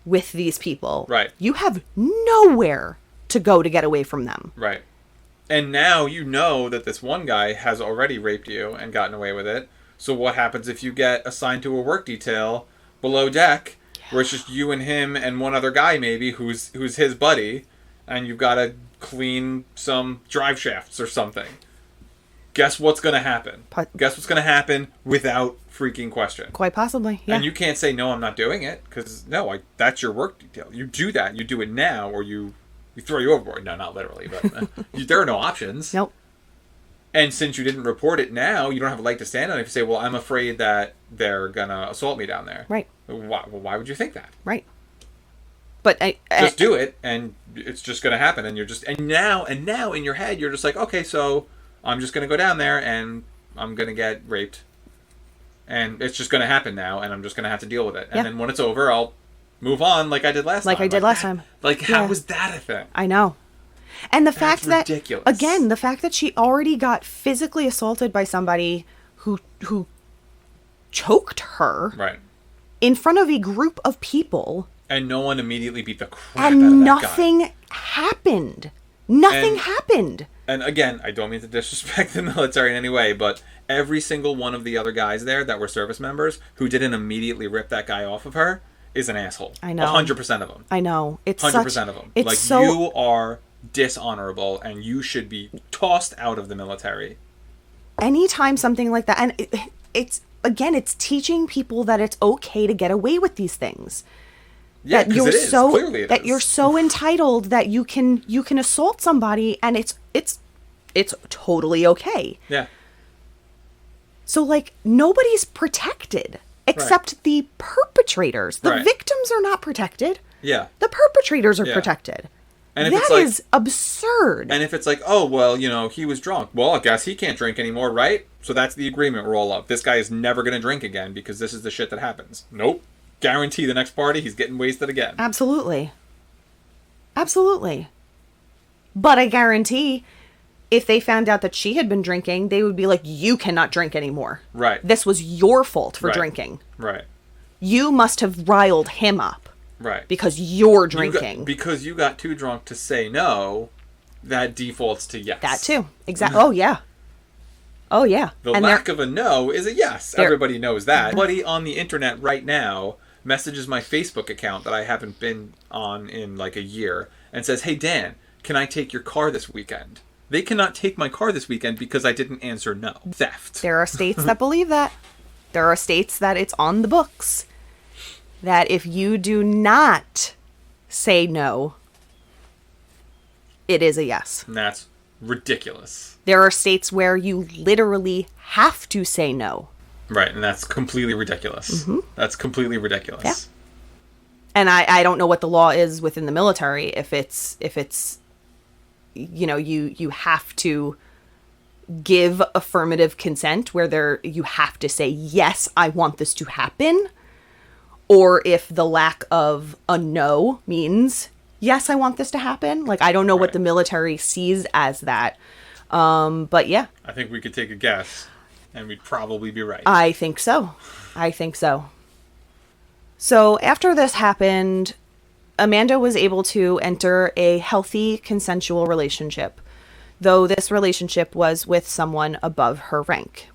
with these people. Right. You have nowhere to go to get away from them. Right. And now you know that this one guy has already raped you and gotten away with it. So what happens if you get assigned to a work detail below deck where it's just you and him and one other guy maybe who's his buddy, and you've got to clean some drive shafts or something? Guess what's going to happen? Guess what's going to happen without freaking question? Quite possibly, yeah. And you can't say, no, I'm not doing it, because, that's your work detail. You do that. You do it now, or we throw you overboard. No, not literally, but there are no options. Nope. And since you didn't report it now, you don't have a leg to stand on if you say, well, I'm afraid that they're going to assault me down there. Right. Why would you think that? Right. But just do it, and it's just going to happen. And you're just, and now in your head, you're just like, okay, so I'm just going to go down there and I'm going to get raped And it's just going to happen now, and I'm just going to have to deal with it. And Yeah. then when it's over, I'll move on like I did last time. Like I did last time. Like, how was that a thing? I know. And the fact that, ridiculous. again, the fact that she already got physically assaulted by somebody who choked her Right. in front of a group of people. And no one immediately beat the crap out of And that nothing guy. happened. Nothing happened. And again, I don't mean to disrespect the military in any way, but every single one of the other guys there that were service members who didn't immediately rip that guy off of her is an asshole. I know. 100% of them. I know. It's 100% of them. It's like, so, you are dishonorable, and you should be tossed out of the military. anytime something like that, and it's again, it's teaching people that it's okay to get away with these things. Yeah, That you're it is. so Clearly it that is. you're so entitled that you can assault somebody, and it's totally okay. Yeah. So, like, nobody's protected except the perpetrators. The Right. victims are not protected. Yeah. The perpetrators are Yeah. protected. And if That it's like, is absurd. and if it's like, oh, well, you know, he was drunk. Well, I guess he can't drink anymore, right? So that's the agreement roll up. This guy is never going to drink again because this is the shit that happens. Nope. Guarantee the next party he's getting wasted again. Absolutely. Absolutely. But I guarantee if they found out that she had been drinking, they would be like, you cannot drink anymore. Right. This was your fault for Right. drinking. Right. You must have riled him up Right. because you're You drinking. because you got too drunk to say no, that defaults to yes. That too. Exactly. Oh, yeah. Oh, yeah. The And lack of a no is a yes. They're- Everybody knows that. Everybody on the internet right now messages my Facebook account that I haven't been on in like a year and says, hey, Dan, can I take your car this weekend? They cannot take my car this weekend because I didn't answer no. Theft. there are states that believe that. There are states that it's on the books that if you do not say no, it is a yes. And that's ridiculous. There are states where you literally have to say no. Right, and that's completely ridiculous. That's completely ridiculous. Yeah. And I don't know what the law is within the military if it's you know, you have to give affirmative consent where you have to say, yes, I want this to happen, or if the lack of a no means, yes, I want this to happen. Like, I don't know what Right. the military sees as that. But yeah, I think we could take a guess, and we'd probably be right. I think so. I think so. So after this happened, Amanda was able to enter a healthy, consensual relationship, though this relationship was with someone above her rank.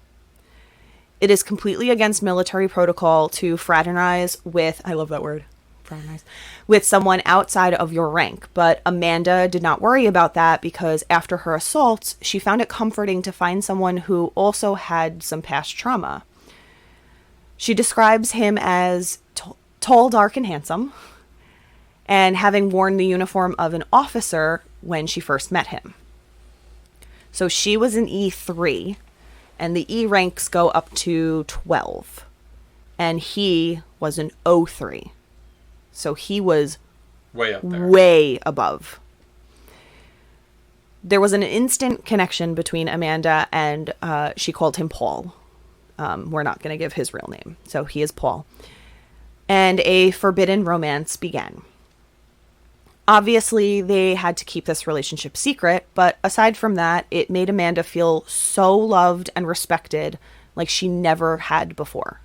It is completely against military protocol to fraternize with, I love that word, fraternize, with someone outside of your rank, but Amanda did not worry about that because after her assaults, she found it comforting to find someone who also had some past trauma. She describes him as tall, dark, and handsome, and having worn the uniform of an officer when she first met him. So she was an E3, and the E ranks go up to 12, and he was an O3. So he was Way up there. way above. There was an instant connection between Amanda and she called him Paul. We're not going to give his real name. So he is Paul. And a forbidden romance began. Obviously, they had to keep this relationship secret, but aside from that, it made Amanda feel so loved and respected like she never had before.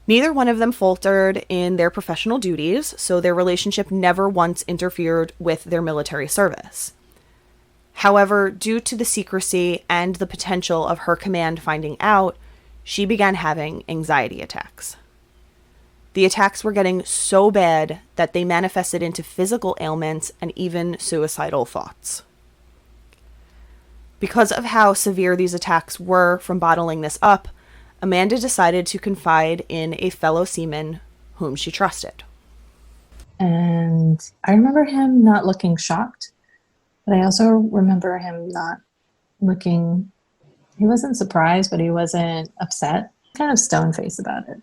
Neither one of them faltered in their professional duties, so their relationship never once interfered with their military service. However, due to the secrecy and the potential of her command finding out, she began having anxiety attacks. The attacks were getting so bad that they manifested into physical ailments and even suicidal thoughts. Because of how severe these attacks were from bottling this up, Amanda decided to confide in a fellow seaman whom she trusted. And I remember him not looking shocked, but I also remember him not looking, he wasn't surprised, but he wasn't upset, kind of stone-faced about it.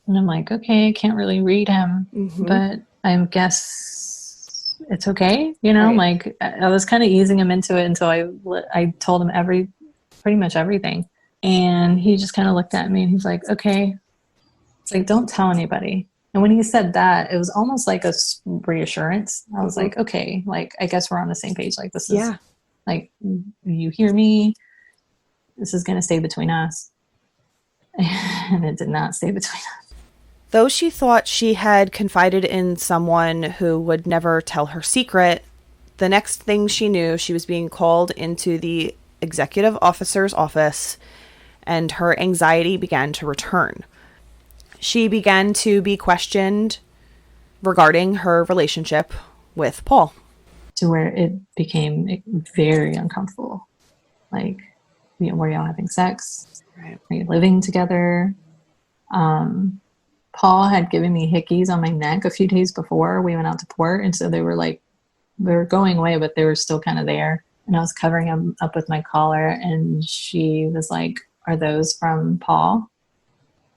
And I'm like, okay, I can't really read him, but I guess it's okay. You know, Right. like I was kind of easing him into it until I told him pretty much everything. And he just kind of looked at me and he's like, okay. It's like, don't tell anybody. And when he said that, it was almost like a reassurance. I was like, okay, like, I guess we're on the same page. Like, this is like, you hear me. This is going to stay between us. And it did not stay between us. Though she thought she had confided in someone who would never tell her secret, the next thing she knew, she was being called into the executive officer's office, and her anxiety began to return. She began to be questioned regarding her relationship with Paul. To where it became very uncomfortable. Like, you know, were y'all having sex? Right. Are you living together? Paul had given me hickeys on my neck a few days before we went out to port. And so they were going away, but they were still kind of there. And I was covering them up with my collar. And she was like, are those from Paul?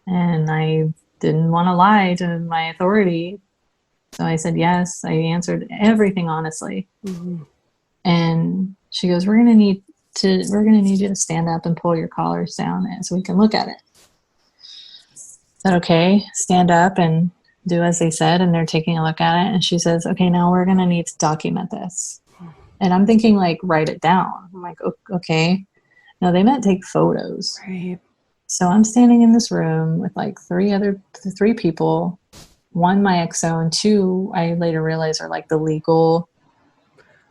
And I didn't want to lie to my authority. So I said, yes. I answered everything honestly. Mm-hmm. And she goes, we're going to need you to stand up and pull your collars down so we can look at it. I said, okay, stand up and do as they said. And they're taking a look at it. And she says, okay, now we're going to need to document this. And I'm thinking, like, write it down. I'm like, okay. No, they meant take photos. Right. So I'm standing in this room with like three people. One, my XO, and two, I later realized are like the legal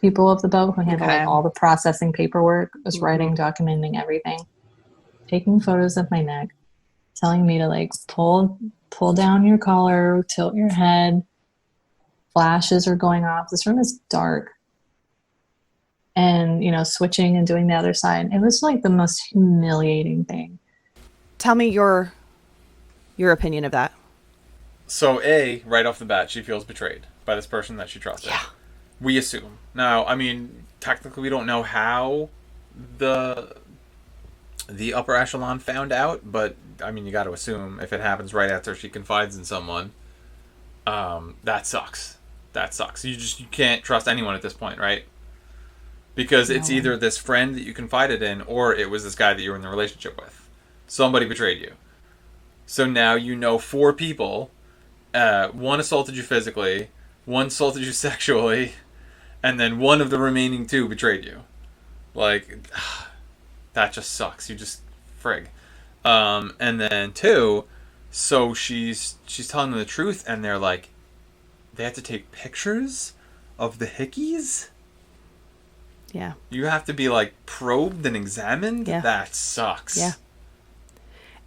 people of the boat who handle like all the processing paperwork, was writing, documenting everything, taking photos of my neck, telling me to like pull down your collar, tilt your head. Flashes are going off. This room is dark. And, you know, switching and doing the other side. It was like the most humiliating thing. Tell me your opinion of that. So, right off the bat, she feels betrayed by this person that she trusted. Yeah. We assume. Now, I mean, technically we don't know how the upper echelon found out, but, I mean, you got to assume if it happens right after she confides in someone, that sucks. That sucks. You can't trust anyone at this point, right? Because it's either this friend that you confided in, or it was this guy that you were in the relationship with. Somebody betrayed you. So now you know 4 people. One assaulted you physically, one assaulted you sexually, and then one of the remaining 2 betrayed you. Like, that just sucks. You just frig. And then 2, so she's telling them the truth, and they're like, they have to take pictures of the hickeys? Yeah. You have to be like probed and examined? Yeah. That sucks. Yeah.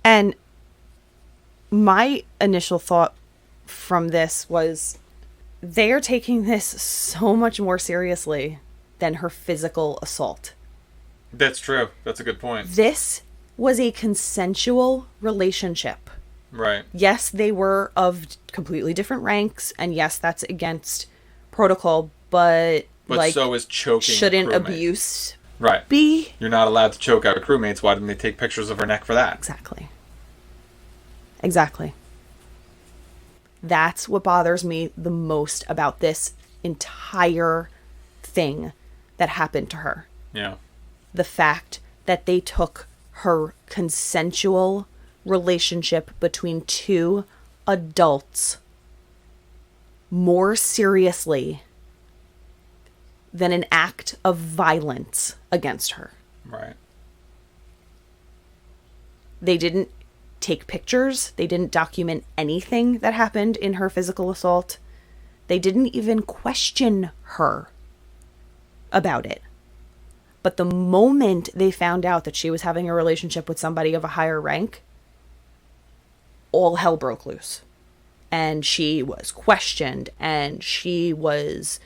And my initial thought from this was they are taking this so much more seriously than her physical assault. That's true. That's a good point. This was a consensual relationship. Right. Yes, they were of completely different ranks, and yes, that's against protocol, but like, so is choking. Shouldn't abuse right be? You're not allowed to choke out crewmates. Why didn't they take pictures of her neck for that? Exactly. That's what bothers me the most about this entire thing that happened to her. Yeah. The fact that they took her consensual relationship between 2 adults more seriously than an act of violence against her. Right. They didn't take pictures. They didn't document anything that happened in her physical assault. They didn't even question her about it. But the moment they found out that she was having a relationship with somebody of a higher rank, all hell broke loose. And she was questioned, and she was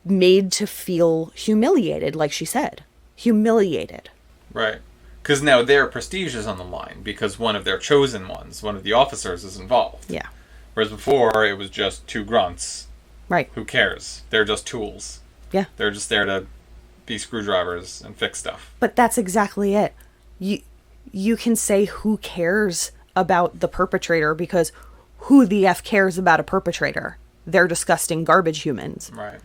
made to feel humiliated, like she said. Humiliated. Right. Because now their prestige is on the line, because one of their chosen ones, one of the officers, is involved. Yeah. Whereas before, it was just 2 grunts. Right. Who cares? They're just tools. Yeah. They're just there to be screwdrivers and fix stuff. But that's exactly it. You can say who cares about the perpetrator, because who the F cares about a perpetrator? They're disgusting garbage humans. Right.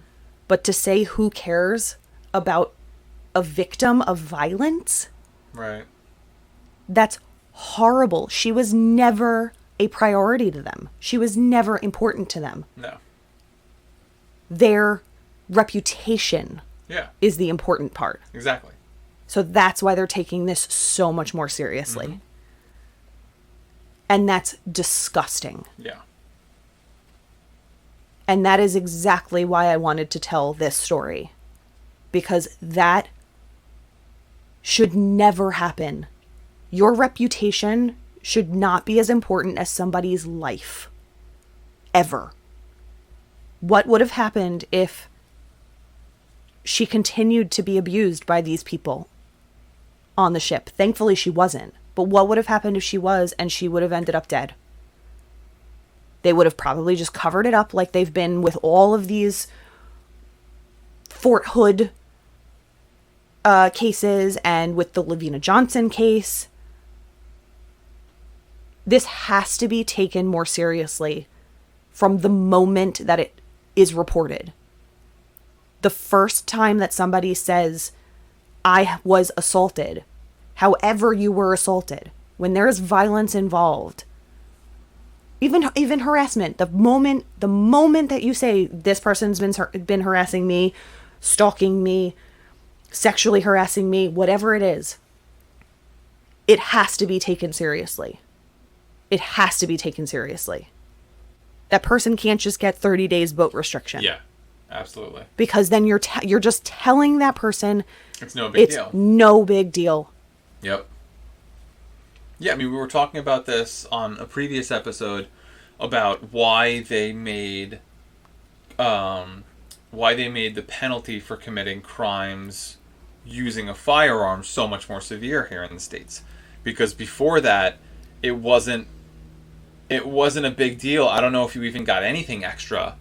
But to say who cares about a victim of violence, Right. That's horrible. She was never a priority to them. She was never important to them. No. Their reputation Yeah. is the important part. Exactly. So that's why they're taking this so much more seriously. Mm-hmm. And that's disgusting. Yeah. And that is exactly why I wanted to tell this story. Because that should never happen. Your reputation should not be as important as somebody's life. Ever. What would have happened if she continued to be abused by these people on the ship? Thankfully, she wasn't. But what would have happened if she was, and she would have ended up dead? They would have probably just covered it up like they've been with all of these Fort Hood cases and with the Lavina Johnson case. This has to be taken more seriously from the moment that it is reported. The first time that somebody says, I was assaulted, however you were assaulted, when there is violence involved, even harassment, the moment that you say this person's been harassing me, stalking me, sexually harassing me, whatever it is, it has to be taken seriously. It has to be taken seriously. That person can't just get 30 days boat restriction. Yeah. Absolutely. Because then you're just telling that person it's no big deal. It's no big deal. Yep. Yeah, I mean, we were talking about this on a previous episode about why they made the penalty for committing crimes using a firearm so much more severe here in the States. Because before that, it wasn't a big deal. I don't know if you even got anything extra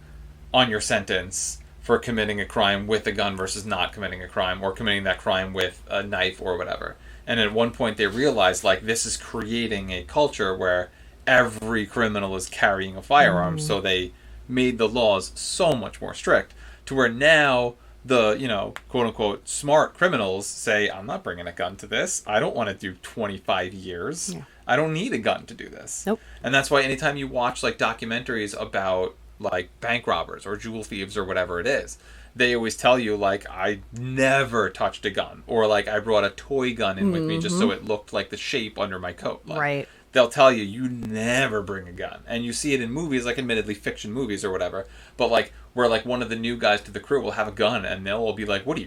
on your sentence for committing a crime with a gun versus not committing a crime, or committing that crime with a knife or whatever. And at one point they realized, like, this is creating a culture where every criminal is carrying a firearm. So they made the laws so much more strict to where now the, quote unquote, smart criminals say, I'm not bringing a gun to this. I don't want to do 25 years. Yeah. I don't need a gun to do this. Nope. And that's why anytime you watch like documentaries about like bank robbers or jewel thieves or whatever it is, they always tell you, like, I never touched a gun, or like I brought a toy gun in with me just so it looked like the shape under my coat. Like, right. They'll tell you, you never bring a gun. And you see it in movies, like admittedly fiction movies or whatever, but like where like one of the new guys to the crew will have a gun and they'll all be like, what are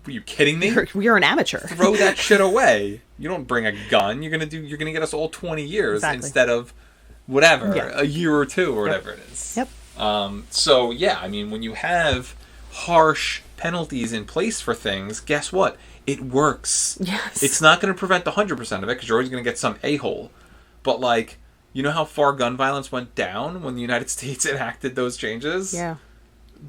you kidding me? You're an amateur. Throw that shit away. You don't bring a gun. You're gonna get us all 20 years exactly. instead of whatever, yeah. a year or two or whatever it is. Yep. So yeah, I mean, when you have harsh penalties in place for things, guess what? It works. Yes. It's not going to prevent 100% of it, because you're always going to get some a-hole. But like, you know how far gun violence went down when the United States enacted those changes? Yeah.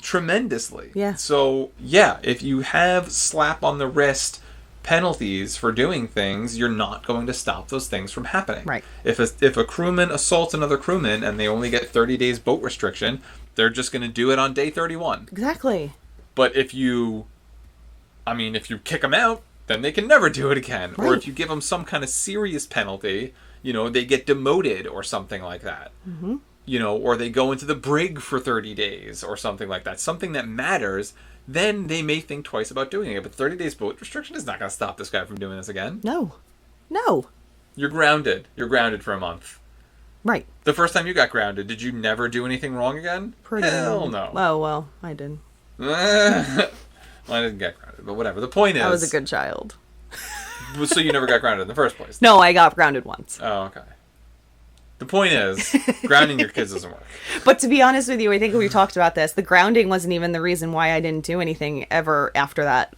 Tremendously. Yeah. So yeah, if you have slap on the wrist penalties for doing things, you're not going to stop those things from happening. Right. If a crewman assaults another crewman and they only get 30 days boat restriction, they're just going to do it on day 31. Exactly. But if you kick them out, then they can never do it again. Right. Or if you give them some kind of serious penalty, they get demoted or something like that. Mm-hmm. Or they go into the brig for 30 days or something like that. Something that matters, then they may think twice about doing it. But 30 days boat restriction is not going to stop this guy from doing this again. No. You're grounded. You're grounded for a month. Right. The first time you got grounded, did you never do anything wrong again? Hell no. Oh, well, I did. Well, I didn't get grounded, but whatever. The point is, I was a good child. So you never got grounded in the first place? No, I got grounded once. Oh, okay. The point is, grounding your kids doesn't work. But to be honest with you, I think we talked about this. The grounding wasn't even the reason why I didn't do anything ever after that.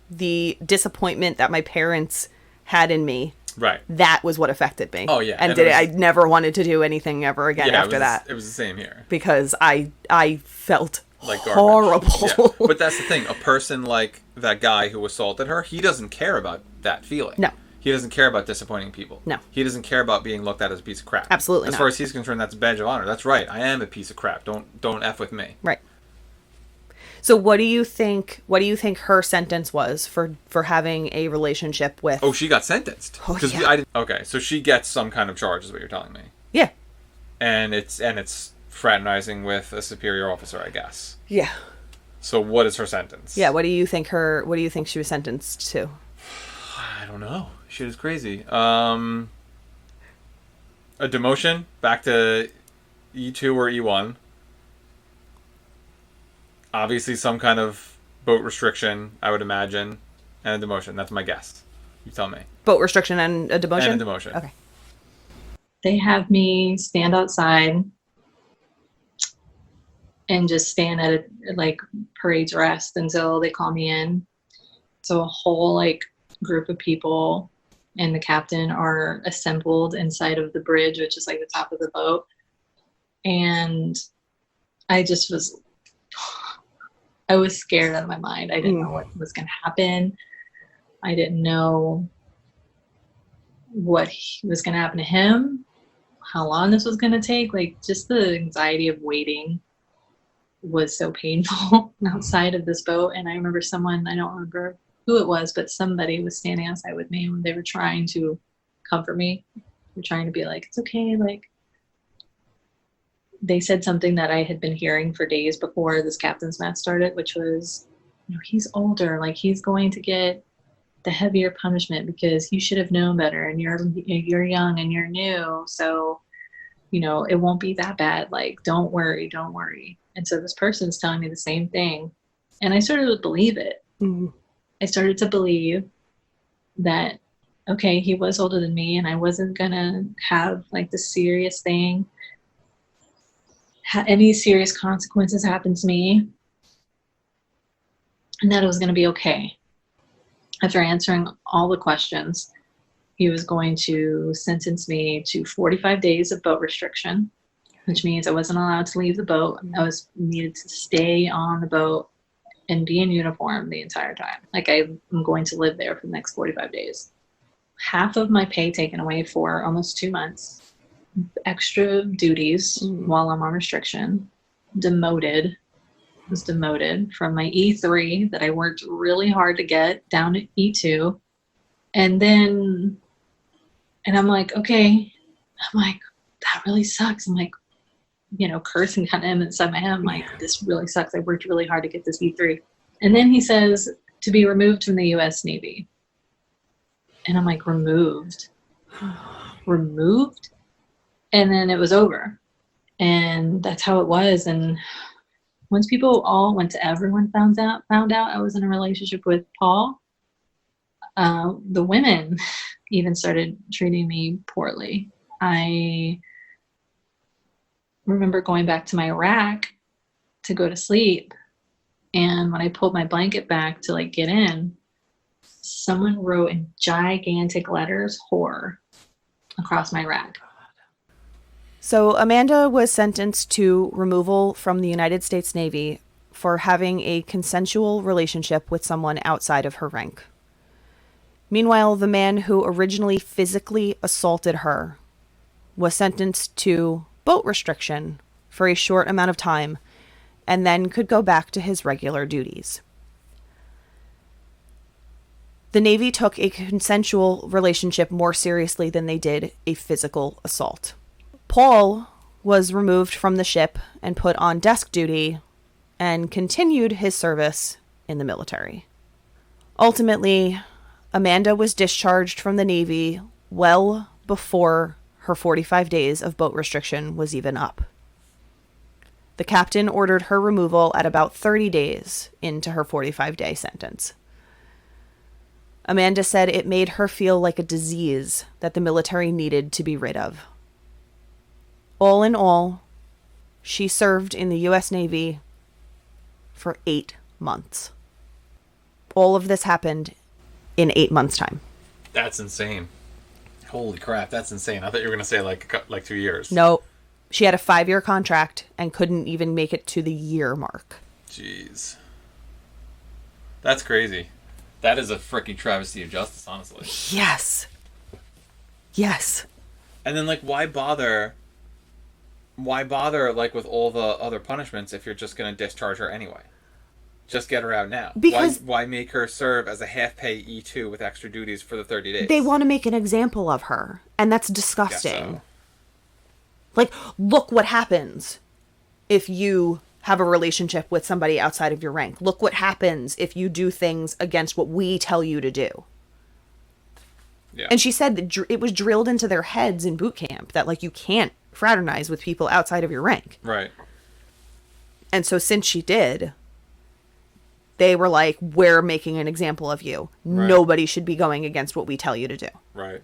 The disappointment that my parents had in me, right? That was what affected me. Oh yeah, and I never wanted to do anything ever again after that. It was the same here, because I felt like horrible. Yeah. But that's the thing. A person like that guy who assaulted her, he doesn't care about that feeling. No. He doesn't care about disappointing people. No. He doesn't care about being looked at as a piece of crap. Absolutely not. As far as he's concerned, that's a badge of honor. That's right. I am a piece of crap. Don't F with me. Right. So what do you think her sentence was for having a relationship with? Oh, she got sentenced. Oh, yeah. I didn't. Okay, so she gets some kind of charge, is what you're telling me. Yeah. And it's fraternizing with a superior officer, I guess. Yeah. So what is her sentence? Yeah, what do you think she was sentenced to? I don't know. Shit is crazy. A demotion back to E2 or E1. Obviously some kind of boat restriction, I would imagine, and a demotion. That's my guess. You tell me. Boat restriction and a demotion? And a demotion. Okay. They have me stand outside and just stand at like parade's rest until they call me in. So a whole like group of people and the captain are assembled inside of the bridge, which is like the top of the boat. And I was scared out of my mind. I didn't know what was going to happen. I didn't know what was going to happen to him, how long this was going to take. Like, just the anxiety of waiting was so painful outside of this boat. And I remember someone, I don't remember who it was, but somebody was standing outside with me when they were trying to comfort me. They were trying to be like, it's okay. Like, they said something that I had been hearing for days before this captain's match started, which was, he's older. Like, he's going to get the heavier punishment because you should have known better, and you're young and you're new. So, it won't be that bad. Like, don't worry. And so this person's telling me the same thing. And I started to believe it. Mm-hmm. I started to believe that, okay, he was older than me and I wasn't going to have like the serious thing, any serious consequences happen to me, and that it was going to be okay. After answering all the questions, he was going to sentence me to 45 days of boat restriction, which means I wasn't allowed to leave the boat. I was needed to stay on the boat and be in uniform the entire time. Like, I'm going to live there for the next 45 days. Half of my pay taken away for almost 2 months. Extra duties while I'm on restriction. Was demoted from my E3 that I worked really hard to get down to E2. And I'm like, okay. I'm like, that really sucks. I'm like, cursing kind of inside my head. I'm like, this really sucks. I worked really hard to get this E3. And then he says to be removed from the U.S. Navy. And I'm like, removed? Removed? And then it was over. And that's how it was. And once everyone found out I was in a relationship with Paul, the women even started treating me poorly. I remember going back to my rack to go to sleep, and when I pulled my blanket back to like get in, someone wrote in gigantic letters "whore" across my rack. So Amanda was sentenced to removal from the United States Navy for having a consensual relationship with someone outside of her rank. Meanwhile, the man who originally physically assaulted her was sentenced to boat restriction for a short amount of time and then could go back to his regular duties. The Navy took a consensual relationship more seriously than they did a physical assault. Paul was removed from the ship and put on desk duty and continued his service in the military. Ultimately, Amanda was discharged from the Navy well before her 45 days of boat restriction was even up. The captain ordered her removal at about 30 days into her 45-day sentence. Amanda said it made her feel like a disease that the military needed to be rid of. All in all, she served in the U.S. Navy for 8 months. All of this happened in 8 months' time. That's insane. Holy crap, that's insane. I thought you were going to say like 2 years. No, she had a 5-year contract and couldn't even make it to the year mark. Jeez. That's crazy. That is a freaking travesty of justice, honestly. Yes. And then, like, why bother, like, with all the other punishments if you're just going to discharge her anyway? Just get her out now. Because why make her serve as a half-pay E2 with extra duties for the 30 days? they want to make an example of her, and that's disgusting. So. Like, look what happens if you have a relationship with somebody outside of your rank. Look what happens if you do things against what we tell you to do. Yeah. And she said that it was drilled into their heads in boot camp that, like, you can't fraternize with people outside of your rank. Right. And so since she did, they were like, we're making an example of you. Right. Nobody should be going against what we tell you to do. Right.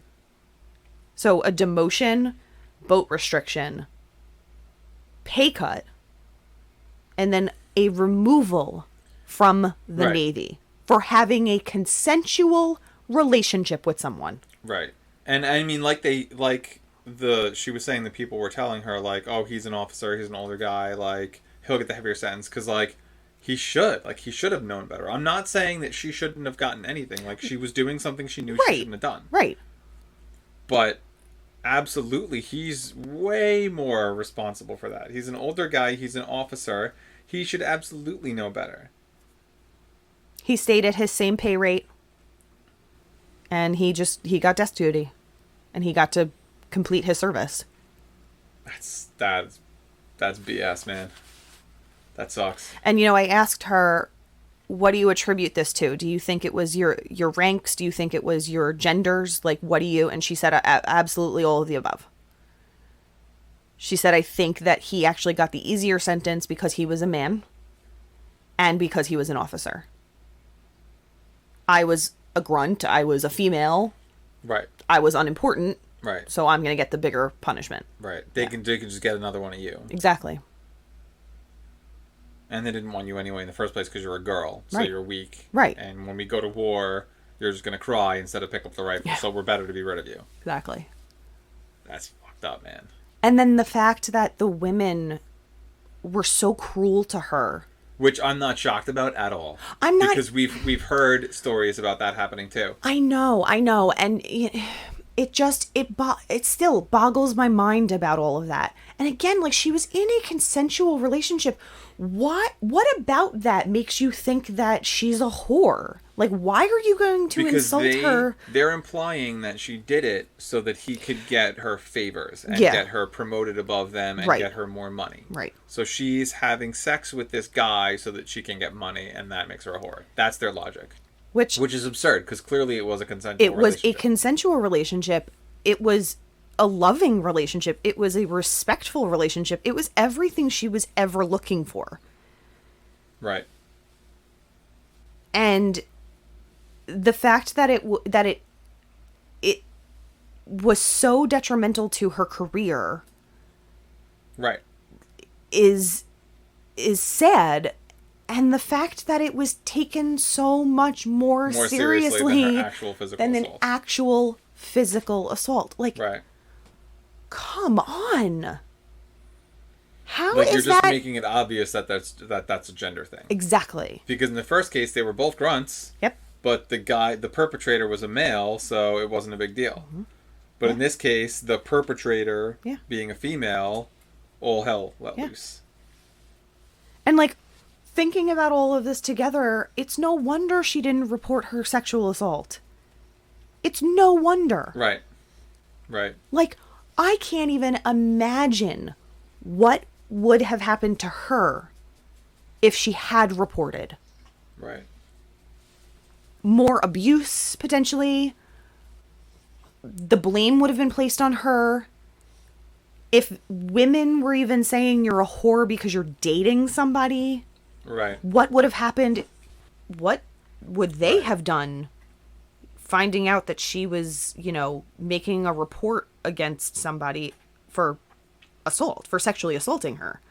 So a demotion, boat restriction, pay cut, and then a removal from the Right. Navy for having a consensual relationship with someone. Right. And I mean, she was saying that people were telling her, like, oh, he's an officer, he's an older guy, like, he'll get the heavier sentence, because, like, he should have known better. I'm not saying that she shouldn't have gotten anything. Like, she was doing something she knew she shouldn't have done. Right. But absolutely, he's way more responsible for that. He's an older guy, he's an officer. He should absolutely know better. He stayed at his same pay rate. And he got desk duty. And he got to complete his service. That's BS, man. That sucks. And, you know, I asked her, what do you attribute this to? Do you think it was your ranks? Do you think it was your genders? Like, what do you? And she said, absolutely all of the above. She said, I think that he actually got the easier sentence because he was a man and because he was an officer. I was a grunt. I was a female. Right. I was unimportant. Right. So I'm going to get the bigger punishment. Right. They can just get another one of you. Exactly. And they didn't want you anyway in the first place because you're a girl. So Right. you're weak. Right. And when we go to war, you're just going to cry instead of pick up the rifle. Yeah. So we're better to be rid of you. Exactly. That's fucked up, man. And then the fact that the women were so cruel to her. Which I'm not shocked about at all. I'm not. Because we've heard stories about that happening too. I know. And it still boggles my mind about all of that. And again, like, she was in a consensual relationship. What about that makes you think that she's a whore? Like, why are you going to insult her? They're implying that she did it so that he could get her favors and Yeah. get her promoted above them and Right. get her more money. Right. So she's having sex with this guy so that she can get money, and that makes her a whore. That's their logic. Which is absurd, because clearly it was a consensual it was a relationship. consensual relationship. It was a loving relationship. It was a respectful relationship. It was everything she was ever looking for. Right. And the fact that it was so detrimental to her career Right. is sad. And the fact that it was taken so much more seriously than her actual physical an assault. actual physical assault. Like, Right. come on. How Like, you're is just that? making it obvious that that's a gender thing. Exactly. Because in the first case, they were both grunts. Yep. But the perpetrator was a male, so it wasn't a big deal. Mm-hmm. But in this case, the perpetrator, Yeah. being a female, all hell let Yeah. loose. And, like, thinking about all of this together, it's no wonder she didn't report her sexual assault. It's no wonder. Right. Right. Like, I can't even imagine what would have happened to her if she had reported. Right. More abuse, potentially. The blame would have been placed on her. If women were even saying you're a whore because you're dating somebody, Right. what would have happened? What would they have done? Finding out that she was, making a report against somebody for assault, for sexually assaulting her.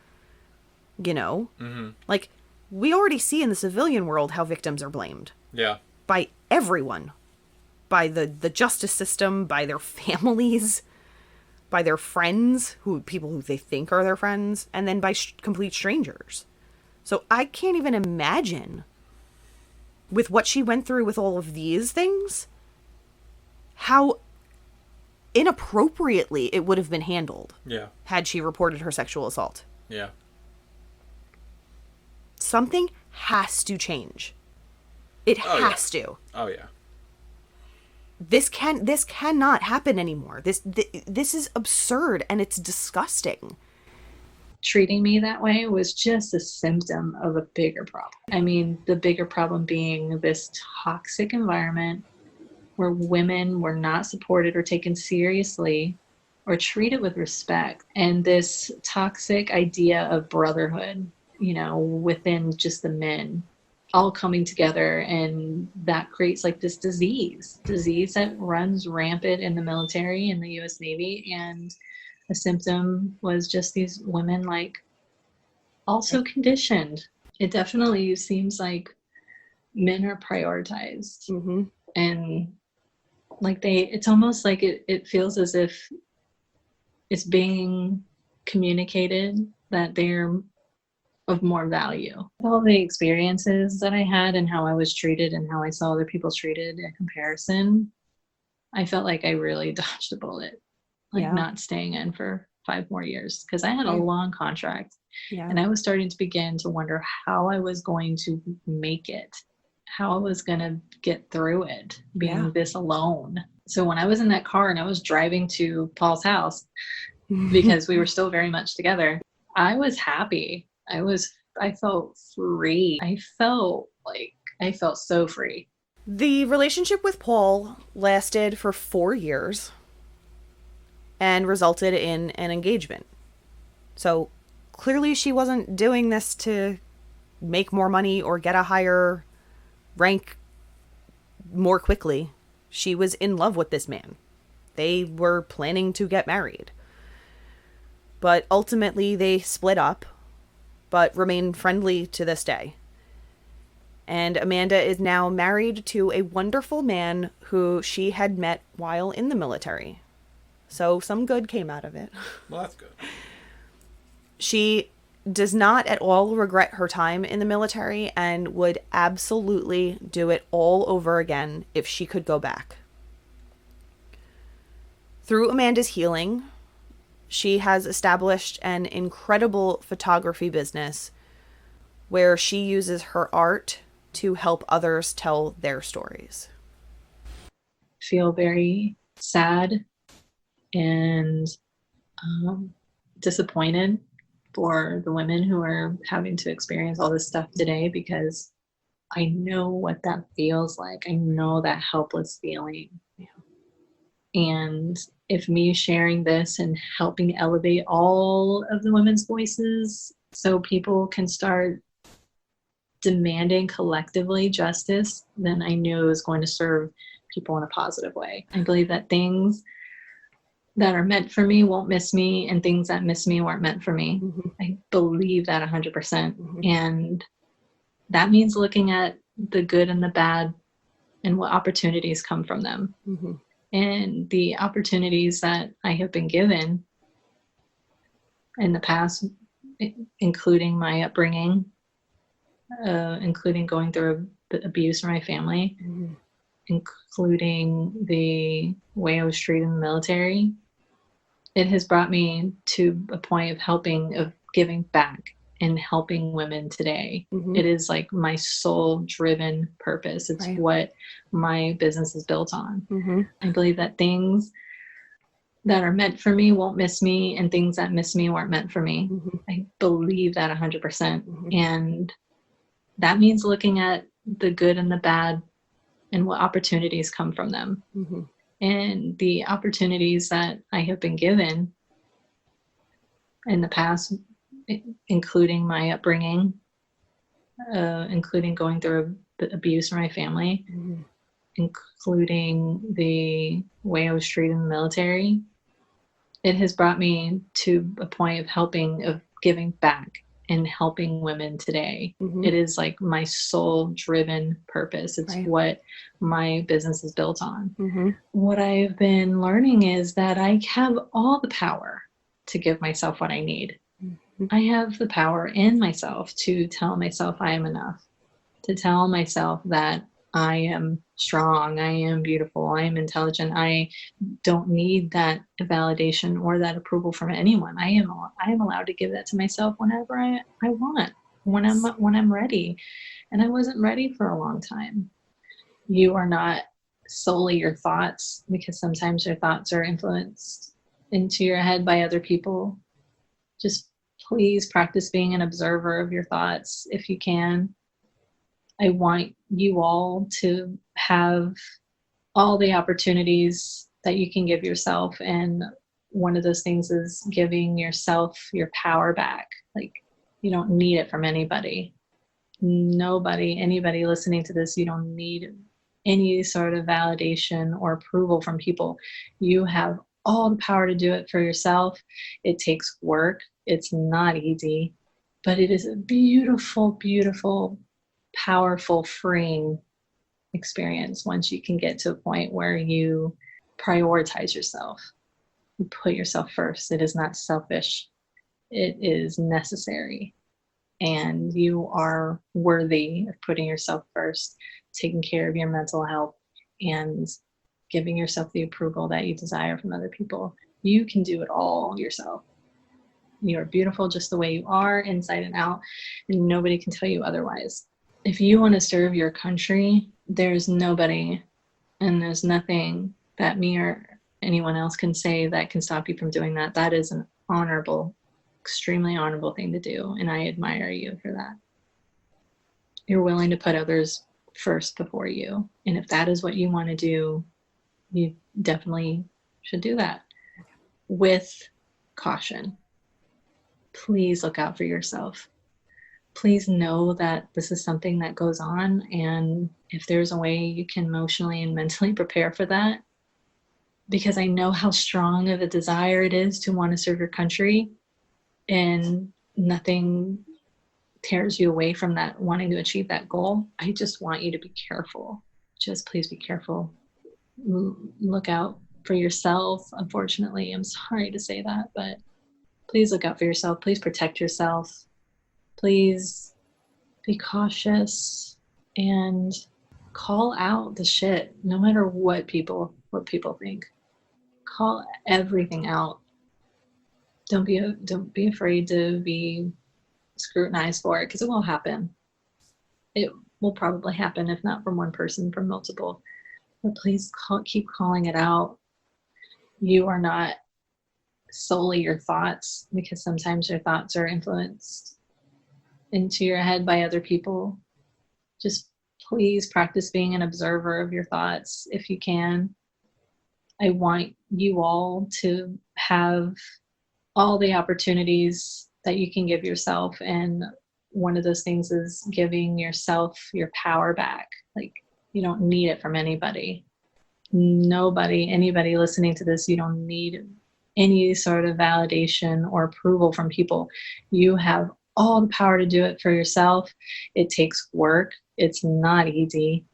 Mm-hmm. Like, we already see in the civilian world how victims are blamed. Yeah. By everyone. By the justice system, by their families, by their friends, people who they think are their friends, and then by complete strangers. So I can't even imagine, with what she went through with all of these things, how inappropriately it would have been handled. Yeah. Had she reported her sexual assault. Yeah. Something has to change. It has to. Oh yeah. This cannot happen anymore. This is absurd and it's disgusting. Treating me that way was just a symptom of a bigger problem. I mean, the bigger problem being this toxic environment where women were not supported or taken seriously or treated with respect. And this toxic idea of brotherhood, you know, within just the men all coming together, and that creates like this disease that runs rampant in the military, in the US Navy. And the symptom was just these women like also conditioned. It definitely seems like men are prioritized. Mm-hmm. And like it's almost like it feels as if it's being communicated that they're of more value. All the experiences that I had and how I was treated and how I saw other people treated in comparison, I felt like I really dodged a bullet, like not staying in for 5 more years, because I had a long contract. And I was starting to begin to wonder how I was going to make it, how I was going to get through it, being this alone. So when I was in that car and I was driving to Paul's house, because we were still very much together, I was happy. I felt free. I felt so free. The relationship with Paul lasted for 4 years and resulted in an engagement. So clearly she wasn't doing this to make more money or get a higher rank more quickly. She was in love with this man. They were planning to get married. But ultimately they split up, but remain friendly to this day. And Amanda is now married to a wonderful man who she had met while in the military. So some good came out of it. Well, that's good. She does not at all regret her time in the military and would absolutely do it all over again if she could go back. Through Amanda's healing, she has established an incredible photography business where she uses her art to help others tell their stories. Feel very sad and disappointed for the women who are having to experience all this stuff today, because I know what that feels like. I know that helpless feeling. And if me sharing this and helping elevate all of the women's voices so people can start demanding collectively justice, then I knew it was going to serve people in a positive way. I believe that things that are meant for me won't miss me, and things that miss me weren't meant for me. Mm-hmm. I believe that 100%. Mm-hmm. And that means looking at the good and the bad and what opportunities come from them. Mm-hmm. And the opportunities that I have been given in the past, including my upbringing, including going through abuse from my family, mm-hmm. including the way I was treated in the military, it has brought me to a point of giving back and helping women today. Mm-hmm. It is like my soul driven purpose. It's what my business is built on. Mm-hmm. I believe that things that are meant for me won't miss me, and things that miss me weren't meant for me. Mm-hmm. I believe that 100%. Mm-hmm. And that means looking at the good and the bad and what opportunities come from them. Mm-hmm. And the opportunities that I have been given in the past, including my upbringing, including going through abuse from my family, mm-hmm. including the way I was treated in the military, it has brought me to a point of giving back and helping women today. Mm-hmm. It is like my soul driven purpose. It's what my business is built on. Mm-hmm. What I've been learning is that I have all the power to give myself what I need. Mm-hmm. I have the power in myself to tell myself I am enough, to tell myself that I am strong, I am beautiful, I am intelligent. I don't need that validation or that approval from anyone. I am allowed to give that to myself whenever I want. when I'm ready. And I wasn't ready for a long time. You are not solely your thoughts, because sometimes your thoughts are influenced into your head by other people. Just please practice being an observer of your thoughts if you can. I want you all to have all the opportunities that you can give yourself. And one of those things is giving yourself your power back. Like, you don't need it from anybody. Anybody listening to this, you don't need any sort of validation or approval from people. You have all the power to do it for yourself. It takes work. It's not easy, but it is a beautiful, beautiful, powerful, freeing experience once you can get to a point where you prioritize yourself. You put yourself first. It is not selfish. It is necessary. And you are worthy of putting yourself first, taking care of your mental health, and giving yourself the approval that you desire from other people. You can do it all yourself. You are beautiful just the way you are, inside and out, and nobody can tell you otherwise. If you want to serve your country, there's nobody and there's nothing that me or anyone else can say that can stop you from doing that. That is an honorable, extremely honorable thing to do, and I admire you for that. You're willing to put others first before you, and if that is what you want to do, you definitely should do that with caution. Please look out for yourself. Please know that this is something that goes on, and if there's a way you can emotionally and mentally prepare for that, because I know how strong of a desire it is to want to serve your country, and nothing tears you away from that, wanting to achieve that goal. I just want you to be careful. Just please be careful. Look out for yourself. Unfortunately, I'm sorry to say that, but please look out for yourself. Please protect yourself. Please be cautious and call out the shit, no matter what people think. Call everything out. Don't be afraid to be scrutinized for it, because it will happen. It will probably happen, if not from one person, from multiple. But please keep calling it out. You are not solely your thoughts, because sometimes your thoughts are influenced into your head by other people. Just please practice being an observer of your thoughts if you can. I want you all to have all the opportunities that you can give yourself, and one of those things is giving yourself your power back. Like, you don't need it from anybody. Anybody listening to this, you don't need any sort of validation or approval from people. You have all the power to do it for yourself. It takes work. It's not easy,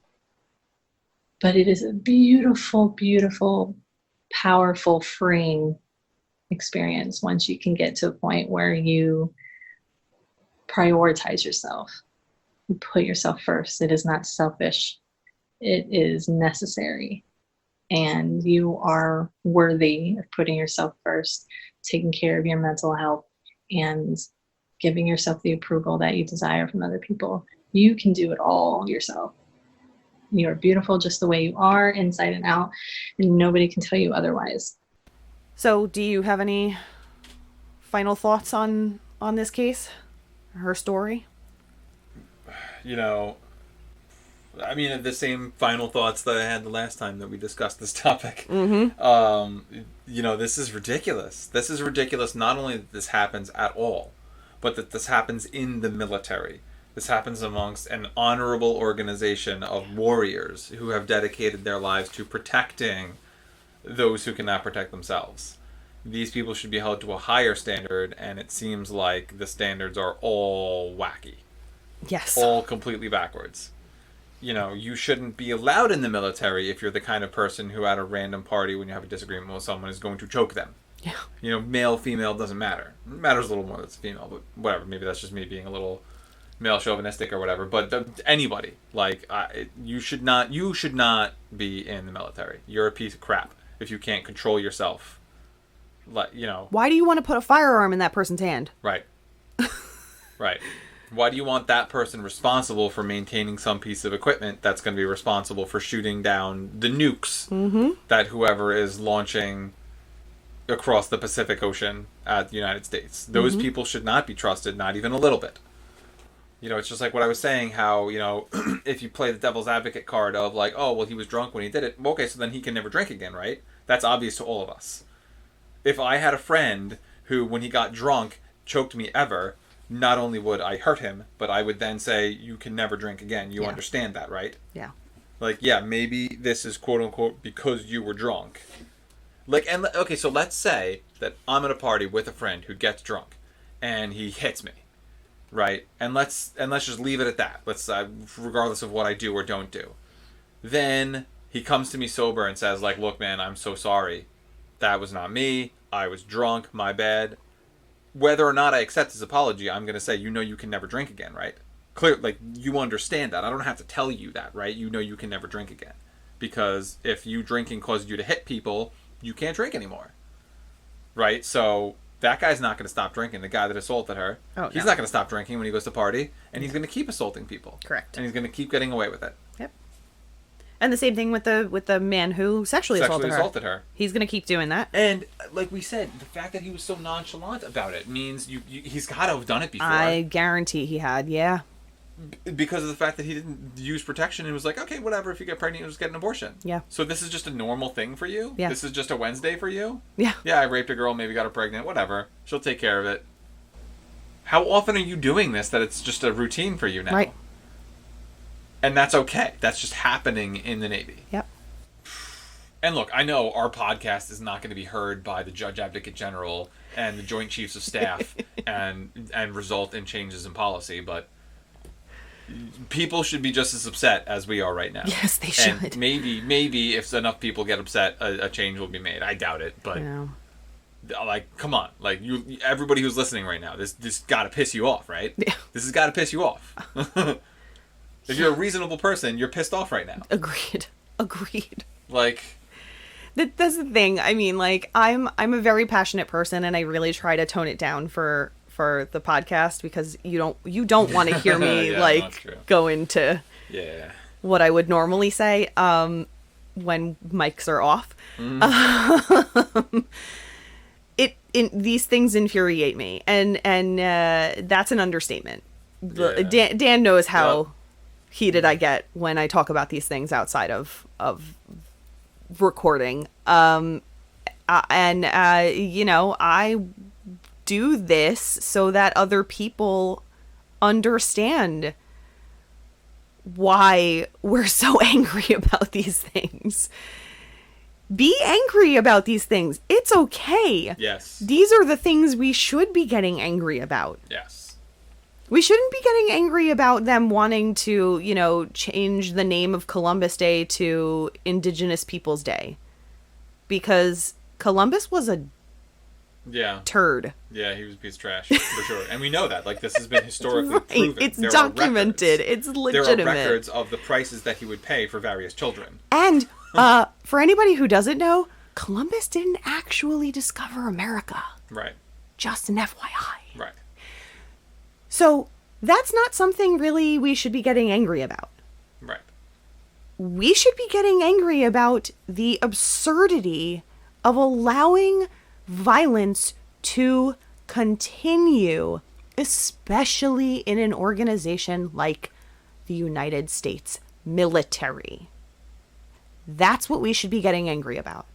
but it is a beautiful, beautiful, powerful, freeing experience once you can get to a point where you prioritize yourself. You put yourself first. It is not selfish. It is necessary. And you are worthy of putting yourself first, taking care of your mental health, and giving yourself the approval that you desire from other people. You can do it all yourself. You are beautiful just the way you are, inside and out, and nobody can tell you otherwise. So, do you have any final thoughts on this case, her story? You know, I mean, the same final thoughts that I had the last time that we discussed this topic. Mm-hmm. You know, this is ridiculous. This is ridiculous, not only that this happens at all, but that this happens in the military. This happens amongst an honorable organization of warriors who have dedicated their lives to protecting those who cannot protect themselves. These people should be held to a higher standard, and it seems like the standards are all wacky. Yes. All completely backwards. You know, you shouldn't be allowed in the military if you're the kind of person who at a random party, when you have a disagreement with someone, is going to choke them. Yeah. You know, male, female, doesn't matter. It matters a little more that it's female, but whatever. Maybe that's just me being a little male chauvinistic or whatever. But anybody, like, you should not be in the military. You're a piece of crap if you can't control yourself. Like, you know. Why do you want to put a firearm in that person's hand? Right. Right. Why do you want that person responsible for maintaining some piece of equipment that's going to be responsible for shooting down the nukes that whoever is launching across the Pacific Ocean at the United States? Those people should not be trusted, not even a little bit. You know, it's just like what I was saying, how, you know, if you play the devil's advocate card of like, oh, well, he was drunk when he did it. Okay, so then he can never drink again, right? That's obvious to all of us. If I had a friend who, when he got drunk, choked me ever, not only would I hurt him, but I would then say, you can never drink again. You understand that, right? Yeah. Like, yeah, maybe this is quote unquote because you were drunk. Like, and okay, so let's say that I'm at a party with a friend who gets drunk and he hits me, right? And let's just leave it at that. Let's regardless of what I do or don't do. Then he comes to me sober and says like, "Look, man, I'm so sorry. That was not me. I was drunk. My bad." Whether or not I accept his apology, I'm going to say, you know, you can never drink again, right? Clear, like, you understand that. I don't have to tell you that, right? You know you can never drink again. Because if you drinking caused you to hit people, you can't drink anymore. Right? So that guy's not going to stop drinking. The guy that assaulted her, he's not going to stop drinking when he goes to party, and he's going to keep assaulting people. Correct. And he's going to keep getting away with it. Yep. And the same thing with the man who sexually assaulted her. He's going to keep doing that. And like we said, the fact that he was so nonchalant about it means he's got to have done it before. I guarantee he had, yeah. Because of the fact that he didn't use protection and was like, okay, whatever, if you get pregnant, just get an abortion. Yeah. So this is just a normal thing for you? Yeah. This is just a Wednesday for you? Yeah. Yeah, I raped a girl, maybe got her pregnant, whatever. She'll take care of it. How often are you doing this that it's just a routine for you now? Right. And that's okay. That's just happening in the Navy. Yep. And look, I know our podcast is not going to be heard by the Judge Advocate General and the Joint Chiefs of Staff and result in changes in policy, but people should be just as upset as we are right now. Yes, they should. And maybe if enough people get upset, a change will be made. I doubt it, but like, come on, like everybody who's listening right now, this got to piss you off, right? Yeah. This has got to piss you off. If you're a reasonable person, you're pissed off right now. Agreed. Like, that's the thing. I mean, like, I'm a very passionate person, and I really try to tone it down for the podcast because you don't want to hear me go into what I would normally say when mics are off. These things infuriate me, and that's an understatement. Dan knows how heated I get when I talk about these things outside of recording. I do this so that other people understand why we're so angry about these things. Be angry about these things. It's okay. yes. These are the things we should be getting angry about. Yes. We shouldn't be getting angry about them wanting to, change the name of Columbus Day to Indigenous Peoples Day. Because Columbus was a turd. Yeah, he was a piece of trash, for sure. And we know that. Like, this has been historically proven. It's documented. It's legitimate. There are records of the prices that he would pay for various children. And for anybody who doesn't know, Columbus didn't actually discover America. Right. Just an FYI. Right. So that's not something really we should be getting angry about. Right. We should be getting angry about the absurdity of allowing violence to continue, especially in an organization like the United States military. That's what we should be getting angry about.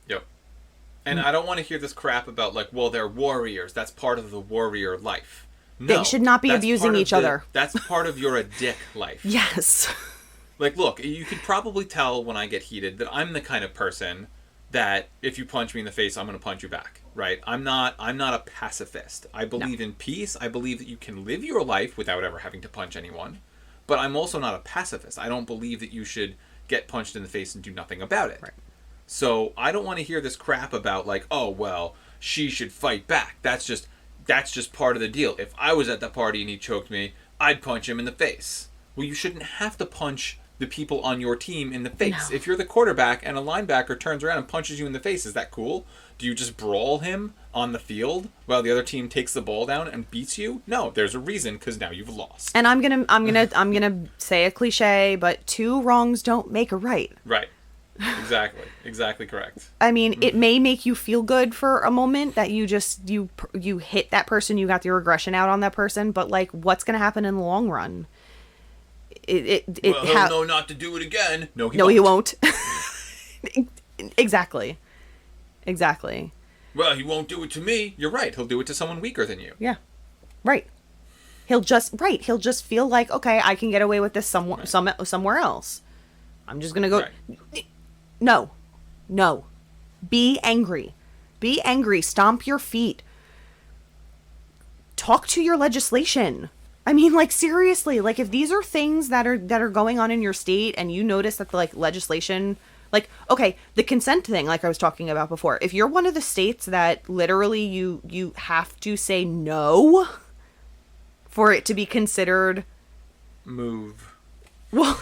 Yep. And I don't want to hear this crap about, like, well, they're warriors. That's part of the warrior life. No, they should not be abusing each other. That's part of your a dick life. Yes. Like, look, you can probably tell when I get heated that I'm the kind of person that if you punch me in the face, I'm going to punch you back, right? I'm not a pacifist. I believe in peace. I believe that you can live your life without ever having to punch anyone. But I'm also not a pacifist. I don't believe that you should get punched in the face and do nothing about it. Right. So I don't want to hear this crap about, like, oh, well, she should fight back. That's just part of the deal. If I was at the party and he choked me, I'd punch him in the face. Well, you shouldn't have to punch the people on your team in the face. No. If you're the quarterback and a linebacker turns around and punches you in the face, is that cool? Do you just brawl him on the field while the other team takes the ball down and beats you? No, there's a reason, because now you've lost. And I'm gonna say a cliche, but 2 wrongs don't make a right. Right. Exactly correct. I mean, it may make you feel good for a moment that you just you hit that person, you got your aggression out on that person, but like, what's gonna happen in the long run? He'll know not to do it again. No, he won't. Exactly. Well, he won't do it to me. You're right. He'll do it to someone weaker than you. Yeah. Right. He'll just feel like, okay, I can get away with this somewhere else. I'm just gonna go. Right. No. Be angry. Stomp your feet. Talk to your legislation. I mean, like, seriously, like, if these are things that are going on in your state and you notice that the, like, legislation, like, okay, the consent thing, like I was talking about before, if you're one of the states that literally you have to say no for it to be considered move. Well,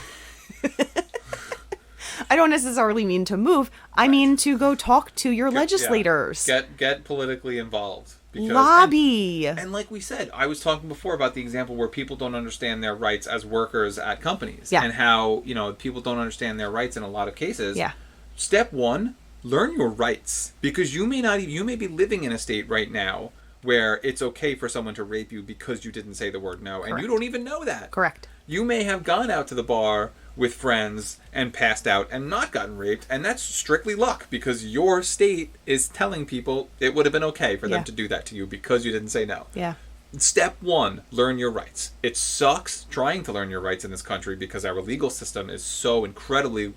I don't necessarily mean to move. I mean to go talk to your legislators. Yeah. Get politically involved. Because, lobby. And like we said, I was talking before about the example where people don't understand their rights as workers at companies. Yeah. And how, people don't understand their rights in a lot of cases. Yeah. Step 1, learn your rights. Because you may be living in a state right now where it's okay for someone to rape you because you didn't say the word no. Correct. And you don't even know that. Correct. You may have gone out to the bar with friends and passed out and not gotten raped, and that's strictly luck because your state is telling people it would have been okay for them to do that to you because you didn't say no. Yeah. Step 1, learn your rights. It sucks trying to learn your rights in this country because our legal system is so incredibly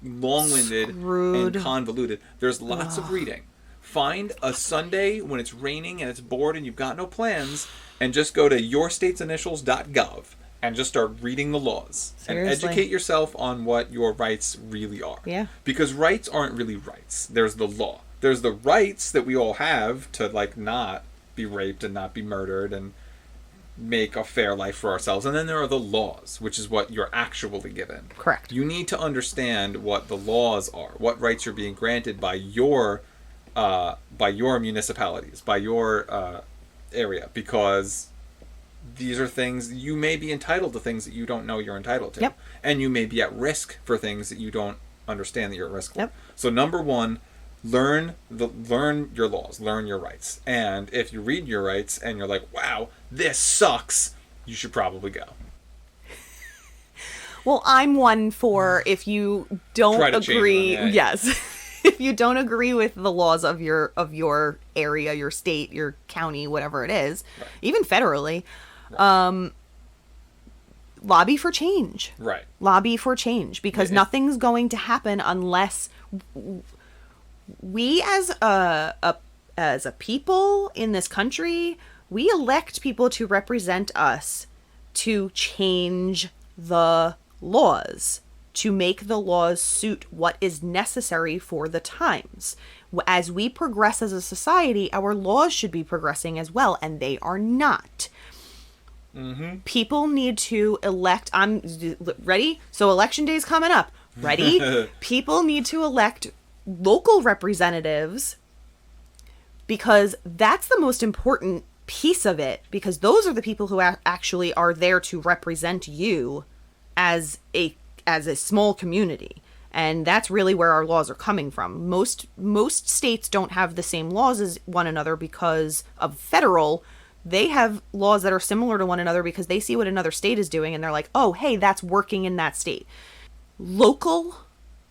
long-winded and convoluted. There's lots of reading. Find a Sunday when it's raining and it's bored and you've got no plans, and just go to yourstatesinitials.gov and just start reading the laws. Seriously. And educate yourself on what your rights really are. Yeah. Because rights aren't really rights. There's the law. There's the rights that we all have to, like, not be raped and not be murdered and make a fair life for ourselves. And then there are the laws, which is what you're actually given. Correct. You need to understand what the laws are, what rights you're being granted by your municipalities, by your area, because these are things you may be entitled to, things that you don't know you're entitled to. Yep. And you may be at risk for things that you don't understand that you're at risk for. Yep. So number 1, learn your laws, learn your rights. And if you read your rights and you're like, wow, this sucks, you should probably go. Well, I'm one for, if you don't agree, yes. If you don't agree with the laws of your area, your state, your county, whatever it is, right. Even federally, right. Lobby for change. Right. Lobby for change, because nothing's going to happen unless we, as a people in this country, we elect people to represent us to change the laws, to make the laws suit what is necessary for the times. As we progress as a society, our laws should be progressing as well, and they are not. Mm-hmm. People need to elect. I'm ready. So election day is coming up. Ready? People need to elect local representatives, because that's the most important piece of it, because those are the people who actually are there to represent you as a small community. And that's really where our laws are coming from. Most states don't have the same laws as one another because of federal. They have laws that are similar to one another because they see what another state is doing and they're like, oh, hey, that's working in that state. Local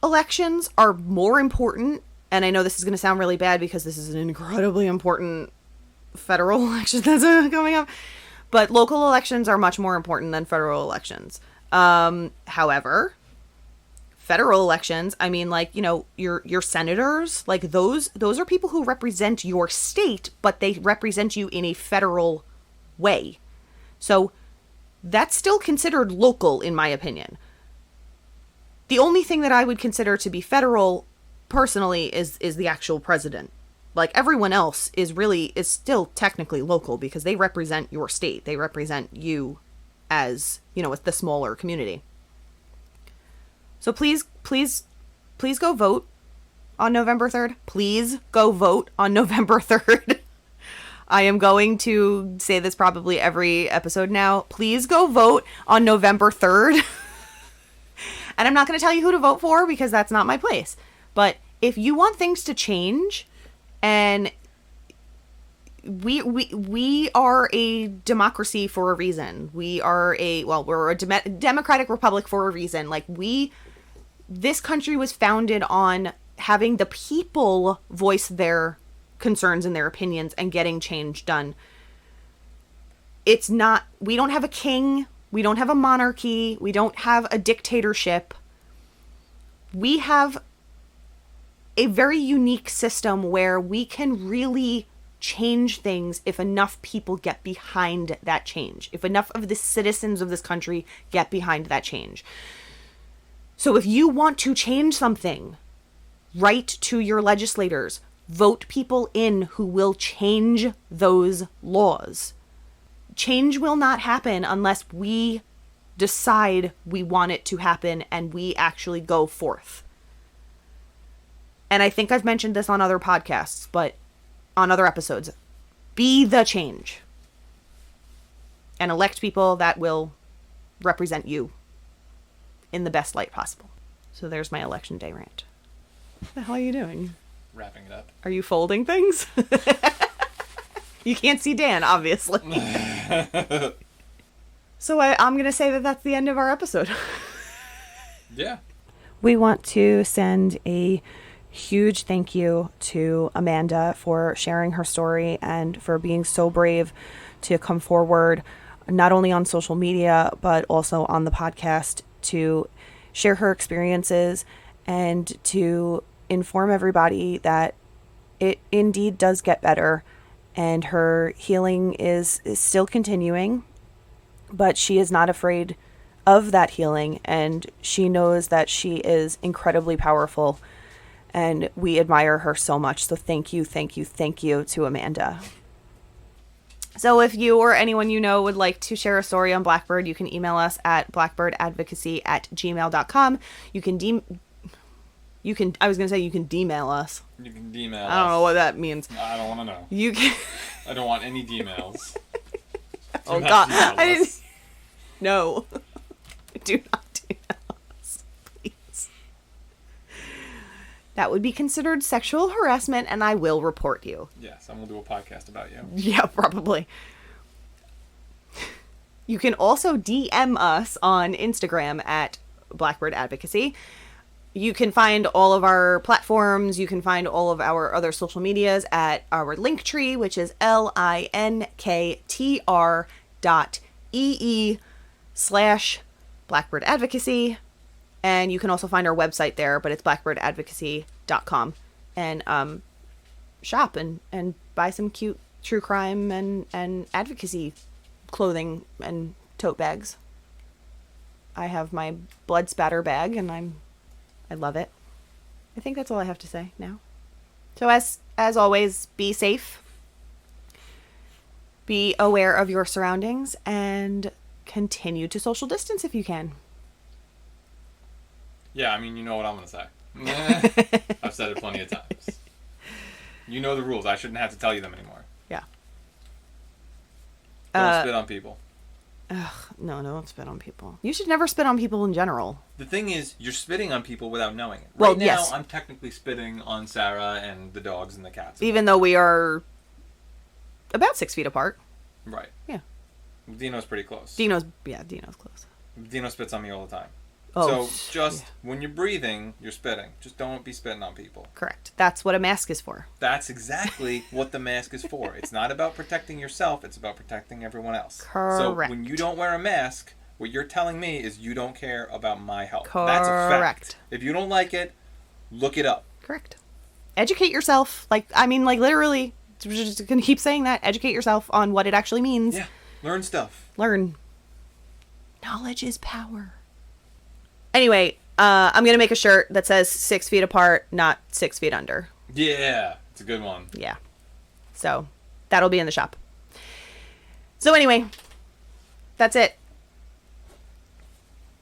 elections are more important. And I know this is going to sound really bad because this is an incredibly important federal election that's coming up. But local elections are much more important than federal elections. However, federal elections, I mean, like, you know, your senators, like those are people who represent your state, but they represent you in a federal way. So that's still considered local, in my opinion. The only thing that I would consider to be federal, personally, is the actual president. Like, everyone else is still technically local because they represent your state. They represent you as, you know, the smaller community. So please go vote on November 3rd. Please go vote on November 3rd. I am going to say this probably every episode now. Please go vote on November 3rd. And I'm not going to tell you who to vote for because that's not my place. But if you want things to change, and we are a democracy for a reason. We're a democratic republic for a reason. Like, this country was founded on having the people voice their concerns and their opinions and getting change done. We don't have a king. We don't have a monarchy. We don't have a dictatorship. We have a very unique system where we can really change things if enough people get behind that change. If enough of the citizens of this country get behind that change. So if you want to change something, write to your legislators. Vote people in who will change those laws. Change will not happen unless we decide we want it to happen and we actually go forth. And I think I've mentioned this on other podcasts, but on other episodes. Be the change. And elect people that will represent you in the best light possible. So there's my election day rant. What the hell are you doing? Wrapping it up. Are you folding things? You can't see Dan, obviously. So I'm going to say that that's the end of our episode. Yeah. We want to send a huge thank you to Amanda for sharing her story and for being so brave to come forward, not only on social media, but also on the podcast, to share her experiences and to inform everybody that it indeed does get better and her healing is still continuing, but she is not afraid of that healing, and she knows that she is incredibly powerful, and we admire her so much. So thank you to Amanda. So if you or anyone you know would like to share a story on Blackbird, you can email us at blackbirdadvocacy@gmail.com. You can demail us. You can demail us. I don't know what that means. I don't want to know. You can. I don't want any demails. Oh God, I didn't. No, do not email us, please. That would be considered sexual harassment, and I will report you. Yes, I'm gonna do a podcast about you. Yeah, probably. You can also DM us on Instagram at Blackbird Advocacy. You can find all of our platforms. You can find all of our other social medias at our link tree, which is linktr.ee/Blackbird Advocacy. And you can also find our website there, but it's blackbirdadvocacy.com. And shop and buy some cute true crime and advocacy clothing and tote bags. I have my blood spatter bag, and I love it. I think that's all I have to say now. So as always, be safe. Be aware of your surroundings and continue to social distance if you can. Yeah, I mean, you know what I'm going to say. I've said it plenty of times. You know the rules. I shouldn't have to tell you them anymore. Yeah. Don't spit on people. Ugh, no, don't spit on people. You should never spit on people in general. The thing is, you're spitting on people without knowing it. Well, right now, yes. I'm technically spitting on Sarah and the dogs and the cats. Even though we are about 6 feet apart. Right. Yeah. Dino's pretty close. Dino's close. Dino spits on me all the time. Oh, so just when you're breathing, you're spitting. Just don't be spitting on people. Correct. That's what a mask is for. That's exactly what the mask is for. It's not about protecting yourself. It's about protecting everyone else. Correct. So when you don't wear a mask, what you're telling me is you don't care about my health. Correct. That's a fact. If you don't like it, look it up. Correct. Educate yourself. Literally, just gonna keep saying that. Educate yourself on what it actually means. Yeah. Learn stuff. Learn. Knowledge is power. Anyway, I'm going to make a shirt that says 6 feet apart, not 6 feet under. Yeah, it's a good one. Yeah. So that'll be in the shop. So anyway, that's it.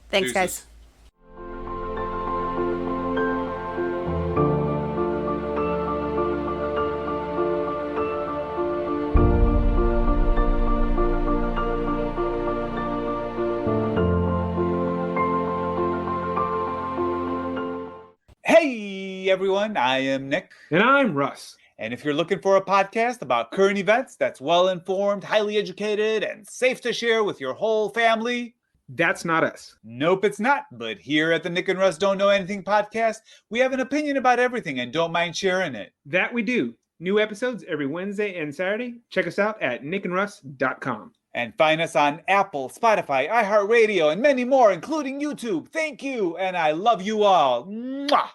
Thanks, Deuces. guys. everyone. I am Nick. And I'm Russ. And if you're looking for a podcast about current events that's well-informed, highly educated, and safe to share with your whole family... That's not us. Nope, it's not. But here at the Nick and Russ Don't Know Anything podcast, we have an opinion about everything and don't mind sharing it. That we do. New episodes every Wednesday and Saturday. Check us out at nickandruss.com. And find us on Apple, Spotify, iHeartRadio, and many more, including YouTube. Thank you, and I love you all. Mwah!